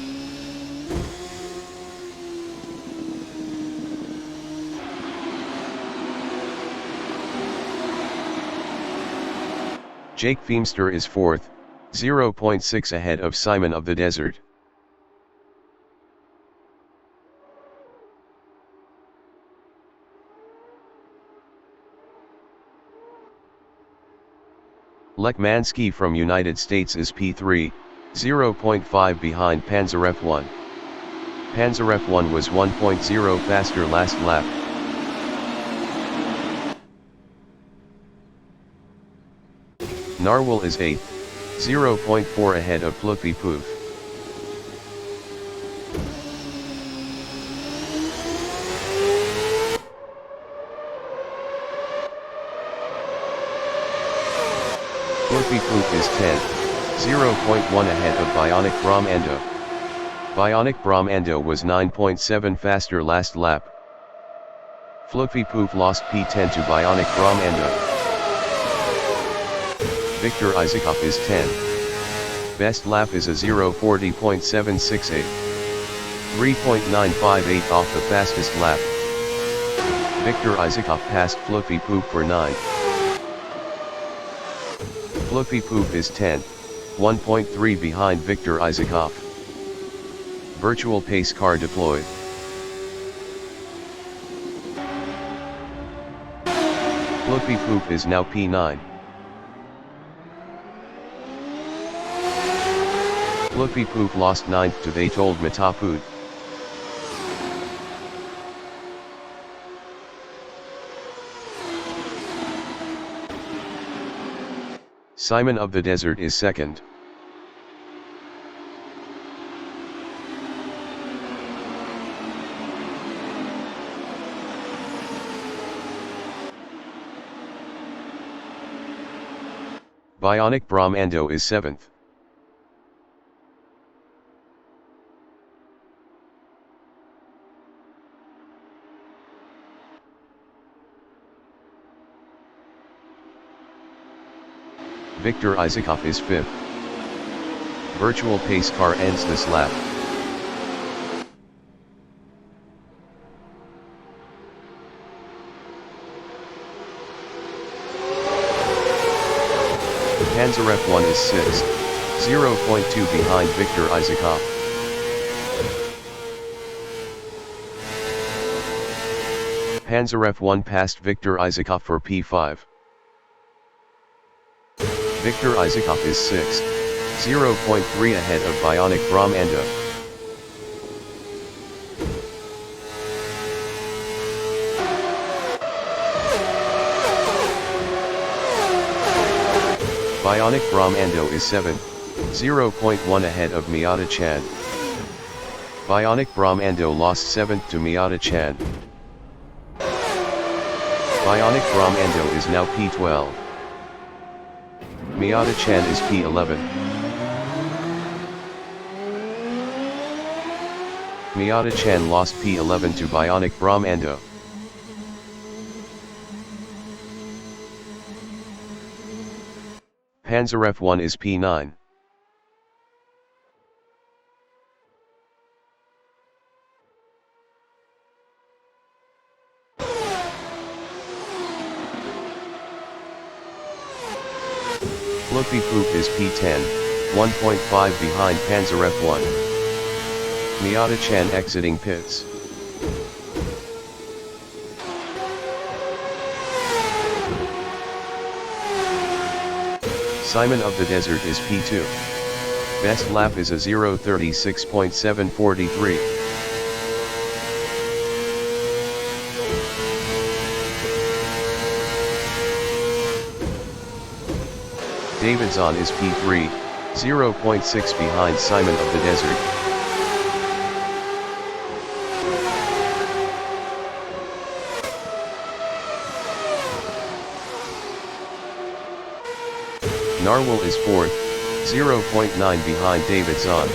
Jake Feemster is fourth, 0.6 ahead of Simon of the Desert. Lech Mansky from United States is P3, 0.5 behind Panzer F1. Panzer F1 was 1.0 faster last lap. Narwhal is 8th, 0.4 ahead of Fluffy Poof. Fluffy Poof is 10th, 0.1 ahead of Bionic Brahmando. Bionic Brahmando was 9.7 faster last lap. Fluffy Poof lost P10 to Bionic Brahmando. Victor Isaacov is 10. Best lap is a 0:40.768. 3.958 off the fastest lap. Victor Isaacov passed Fluffy Poof for 9. Fluffy Poof is 10, 1.3 behind Victor Isaacov. Virtual pace car deployed. Fluffy Poof is now P9. Fluffy Poof lost 9th to They Told Mataput. Simon of the Desert is second. Bionic Brahmando is 7th. Victor Isaacov is 5th. Virtual pace car ends this lap. Panzer F1 is 6th, 0.2 behind Victor Isaacov. Panzer F1 passed Victor Isaacov for P5. Victor Isaacov is 6th, 0.3 ahead of Bionic Brahmando. Bionic Brahmando is 7th, 0.1 ahead of Miata-chan. Bionic Brahmando lost 7th to Miata-chan. Bionic Brahmando is now P12. Miata-chan is P11. Miata-chan lost P11 to Bionic Brahmando. Panzer F1 is P9. Fluffy Poof is P10, 1.5 behind Panzer F1. Miata-chan exiting pits. Simon of the Desert is P2. Best lap is a 0:36.743. Davidson is P3, 0.6 behind Simon of the Desert. Narwhal is 4th, 0.9 behind Davidson.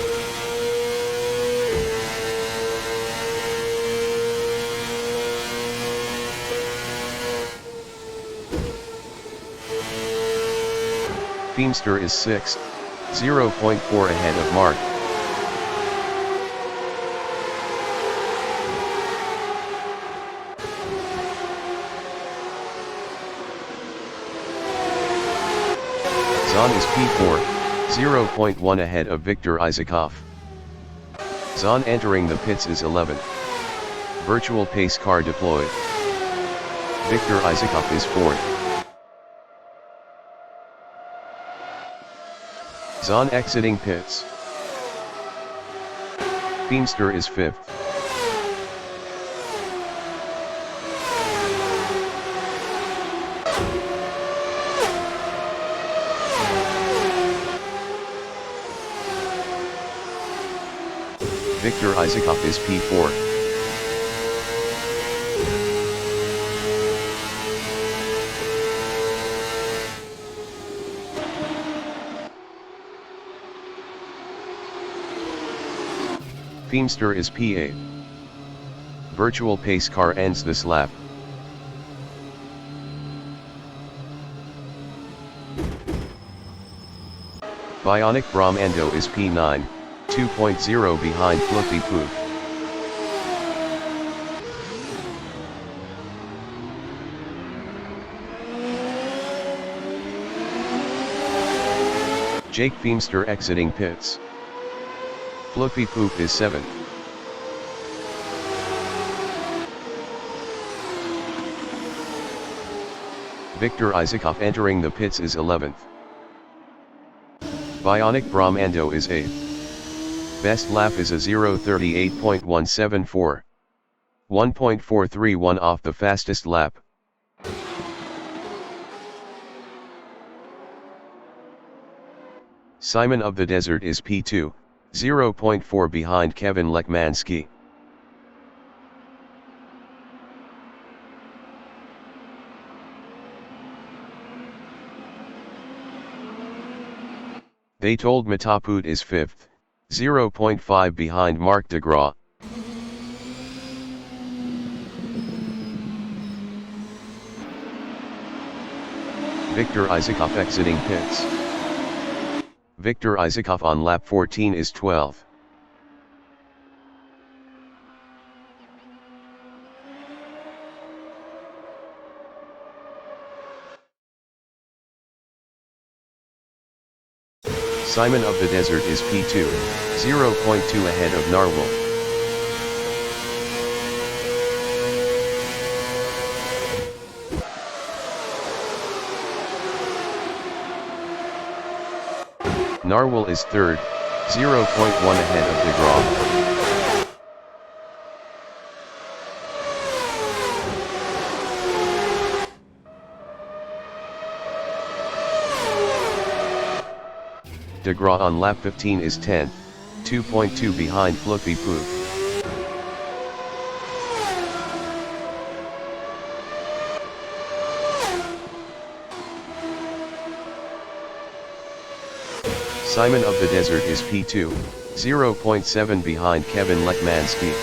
Feemster is 6th, 0.4 ahead of Mark. Zahn is P4, 0.1 ahead of Viktor Isaakov. Zahn entering the pits is 11th. Virtual pace car deployed. Viktor Isaakov is 4th. Zahn exiting pits. Feemster is 5th. Viktor Isaakov is P4. Feemster is P8. Virtual pace car ends this lap. Bionic Brahmando is P9, 2.0 behind Fluffy Poop. Jake Feemster exiting pits. Fluffy Poop is 7th. Viktor Isaakov entering the pits is 11th. Bionic Brahmando is 8th. Best lap is a 0:38.174. 1.431 off the fastest lap. Simon of the Desert is P2, 0.4 behind Kevin Lekmansky. They told Mataput is 5th, 0.5 behind Mark de Graaf. Viktor Isaakov exiting pits. Viktor Isaakov on lap 14 is 12th. Simon of the Desert is P2, 0.2 ahead of Narwhal. Narwhal is 3rd, 0.1 ahead of de Graaf. De Graaf on lap 15 is 10th, 2.2 behind Fluffy Poop. Simon of the Desert is P2, 0.7 behind Kevin Lekmansky.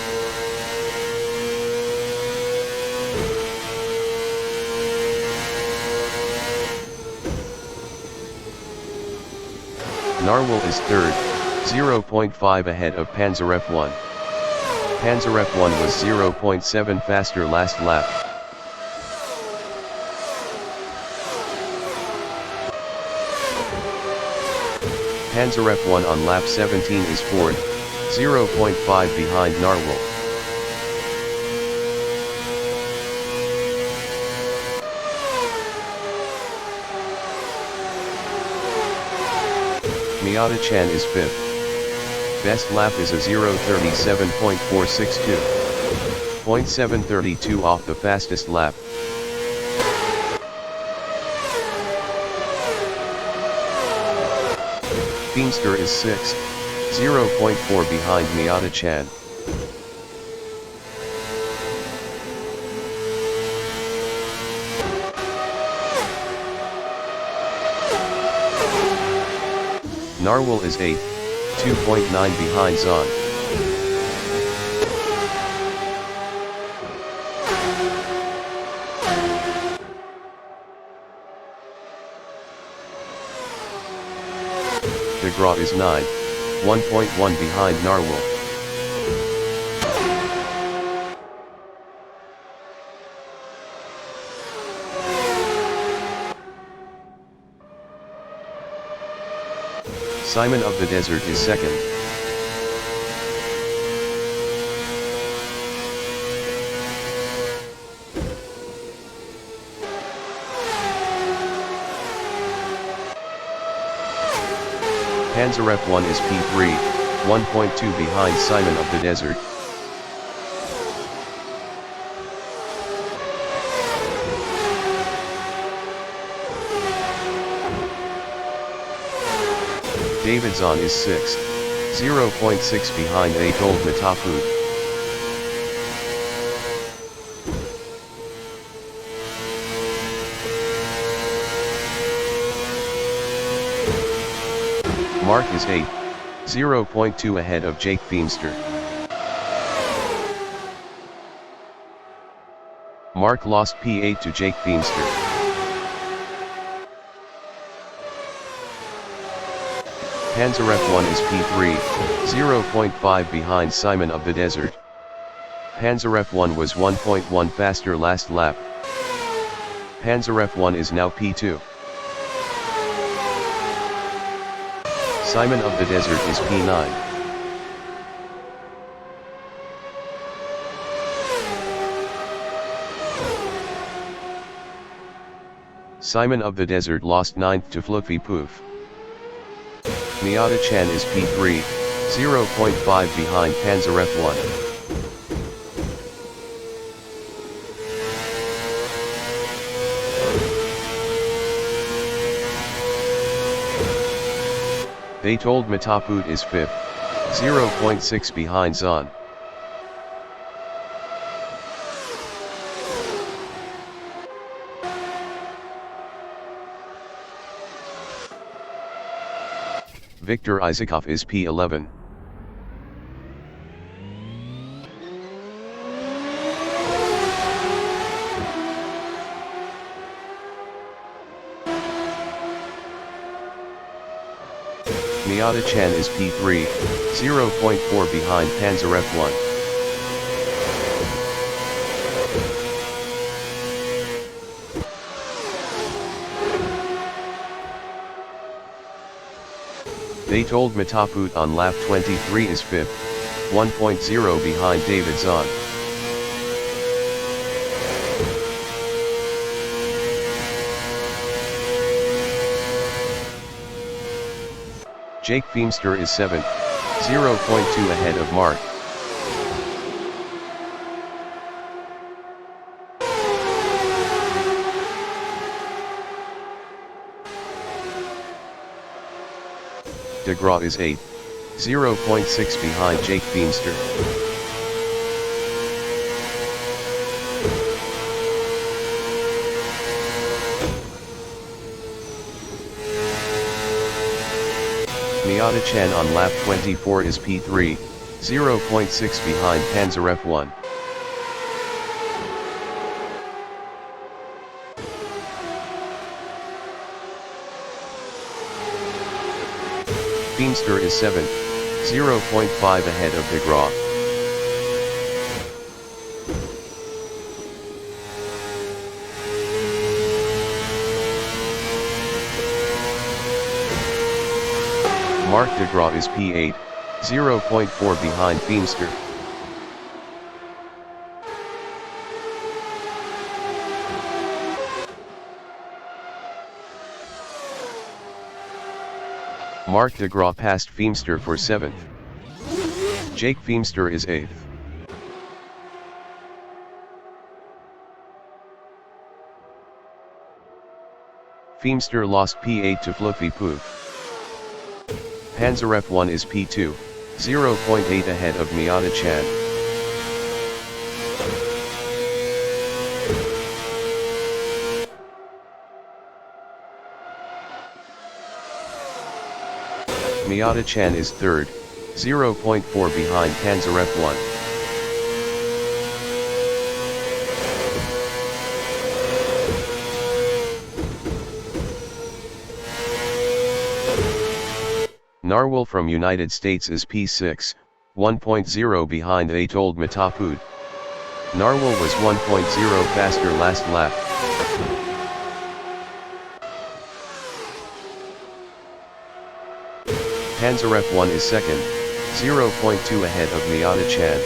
Narwhal is 3rd, 0.5 ahead of Panzerf 1. Panzerf 1 was 0.7 faster last lap. Panzerf 1 on lap 17 is 4th, 0.5 behind Narwhal. Miata-chan is 5th. Best lap is a 0:37.462. 0.732 off the fastest lap. Feemster is 6th, 0.4 behind Miata-chan. Narwhal is 8th, 2.9 behind Zahn. DeGraw is 9th, 1.1 behind Narwhal. Simon of the Desert is 2nd. Panzerf 1 is P3, 1.2 behind Simon of the Desert. David Zahn is 6th, 0.6 behind Atold Matafut. Mark is 8th, 0.2 ahead of Jake Feemster. Mark lost P8 to Jake Feemster. Panzerf 1 is P3, 0.5 behind Simon of the Desert. Panzerf 1 was 1.1 faster last lap. Panzerf 1 is now P2. Simon of the Desert is P9. Simon of the Desert lost 9th to Fluffy Poof. Miata-chan is P3, 0.5 behind Panzerf 1. Atold Matafut is 5th, 0.6 behind Zahn. Victor Isaacov is P11. Miata-chan is P3, 0.4 behind Panzerf 1. Atold Matafut on lap 23 is 5th, 1.0 behind David Zahn. Jake Feemster is 7th, 0.2 ahead of Mark. DeGraw is 8th, 0.6 behind Jake Feemster. Miata-chan on lap 24 is P3, 0.6 behind Panzerf 1. Feemster is 7th, 0.5 ahead of DeGraw. Mark DeGraw is P8, 0.4 behind Feimster. Mark de Graaf passed Feimster for 7th. Jake Feimster is 8th. Feimster lost P8 to Fluffy Poof. Panzer F1 is P2, 0.8 ahead of Miata Chan. Miata Chan is 3rd, 0.4 behind Panzer F1. Narwhal from United States is P6, 1.0 behind Atold Matapud. Narwhal was 1.0 faster last lap. Panzer F1 is 2nd, 0.2 ahead of Miata Chan.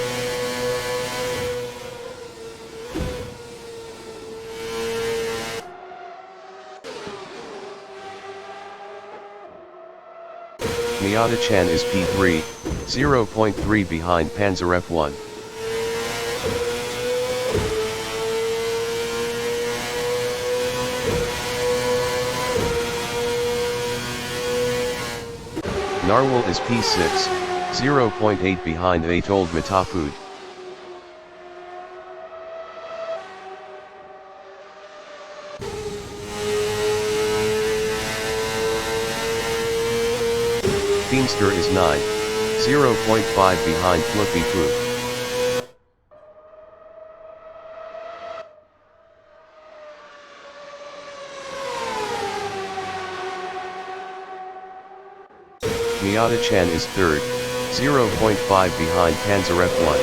Miata Chan is P3, 0.3 behind Panzer F1. Narwhal is P6, 0.8 behind Atold Matapud. Feimster is 9, 0.5 behind Fluffy Poof. Miata Chan is 3rd, 0.5 behind Panzer F1.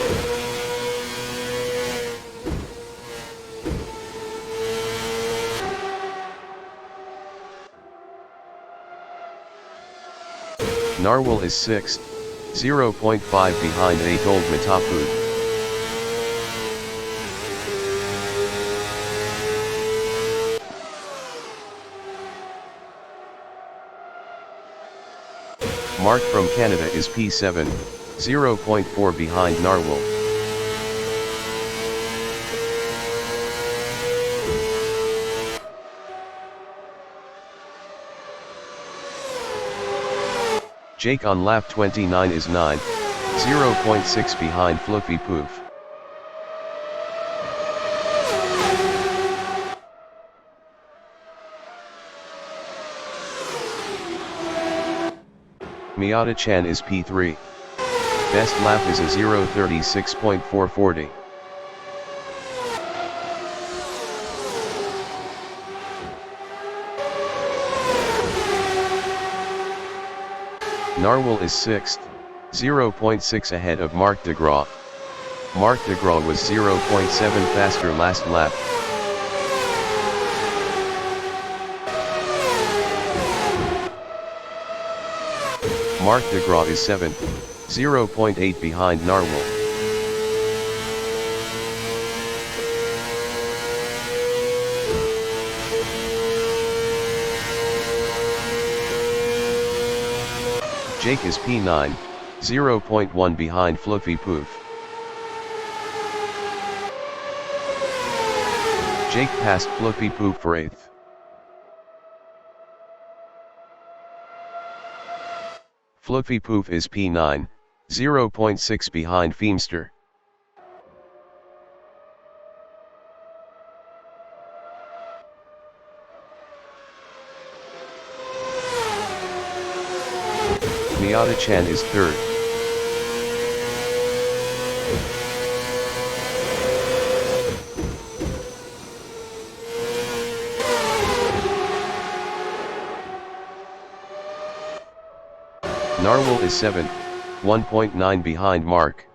Narwhal is 6th, 0.5 behind Atold Matapud. Mark from Canada is P7, 0.4 behind Narwhal. Jake on lap 29 is 9, 0.6 behind Fluffy Poof. Miata Chan is P3. Best lap is a 0.36.440. Narwhal is 6th, 0.6 ahead of Mark de Graaf. Mark de Graaf was 0.7 faster last lap. Mark de Graaf is 7th, 0.8 behind Narwhal. Jake is P9, 0.1 behind Fluffy Poof. Jake passed Fluffy Poof for 8th. Fluffy Poof is P9, 0.6 behind Feimster. Miata Chan is 3rd. Narwhal is 7th, 1.9 behind Mark.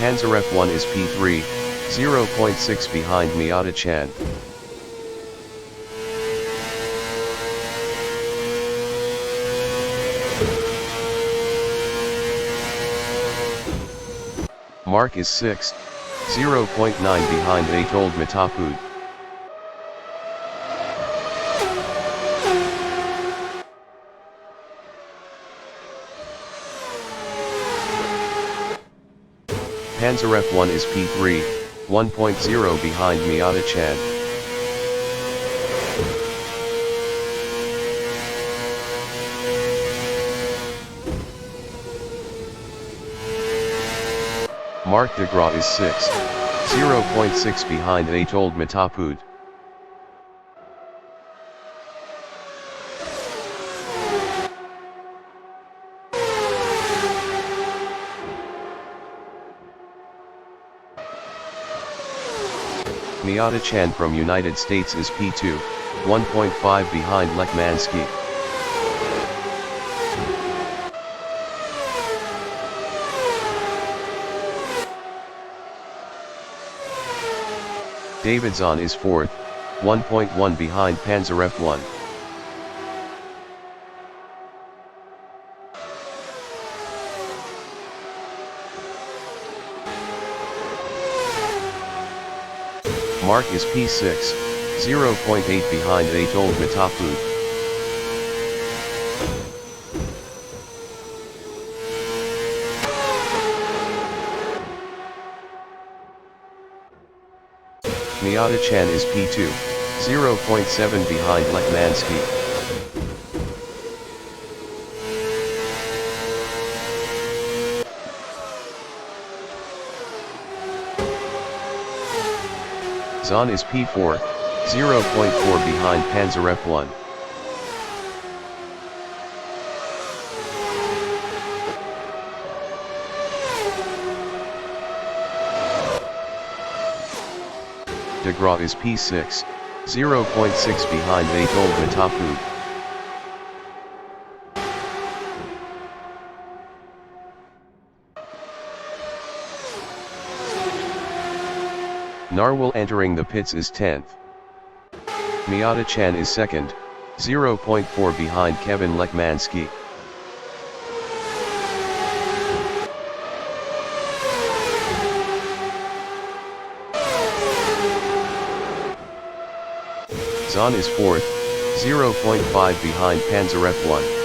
Panzer F1 is P3, 0.6 behind Miata-chan. Mark is 6, 0.9 behind Atold Matapud. Panzer F1 is P3, 1.0 behind Miata-chan. Mark de Gras is 6, 0.6 behind Atold Matapud. Miata-chan from United States is P2, 1.5 behind Lekmansky. David Zahn is 4th, 1.1 behind Panzer F1. Mark is P6, 0.8 behind Atold Matapud. Miata-chan is P2, 0.7 behind Lekmansky. Zahn is P4, 0.4 behind Panzer F1. De Gras is P6, 0.6 behind Atold Matapud. Narwhal entering the pits is 10th. Miata-chan is 2nd, 0.4 behind Kevin Lekmansky. Zahn is 4th, 0.5 behind Panzer F1.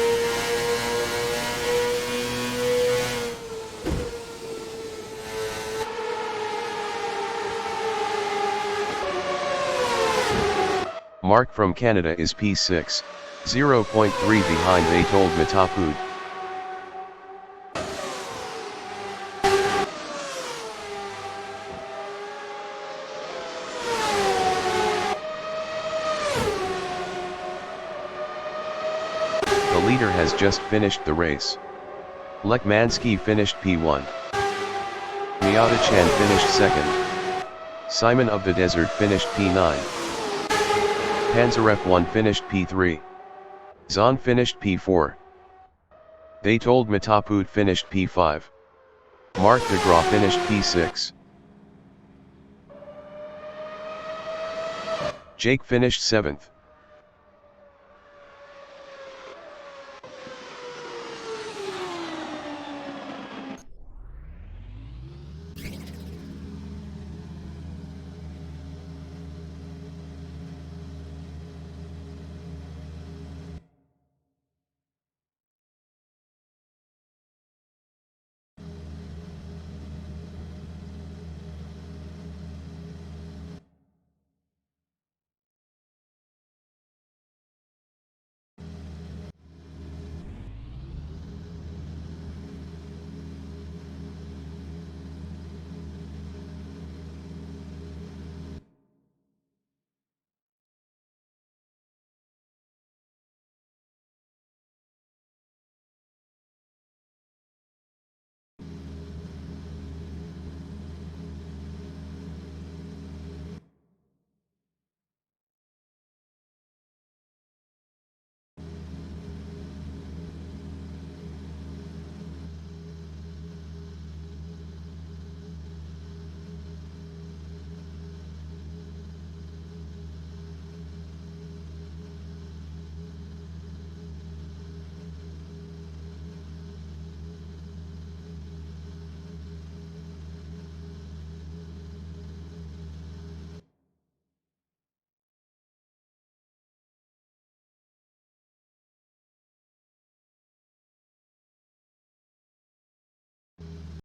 Mark from Canada is P6, 0.3 behind Atold Matapud. The leader has just finished the race. Lekmansky finished P1. Miata-chan finished 2nd. Simon of the Desert finished P9. Panzer F1 finished P3. Zahn finished P4. Atold Matapud finished P5. Mark de Gras finished P6. Jake finished 7th.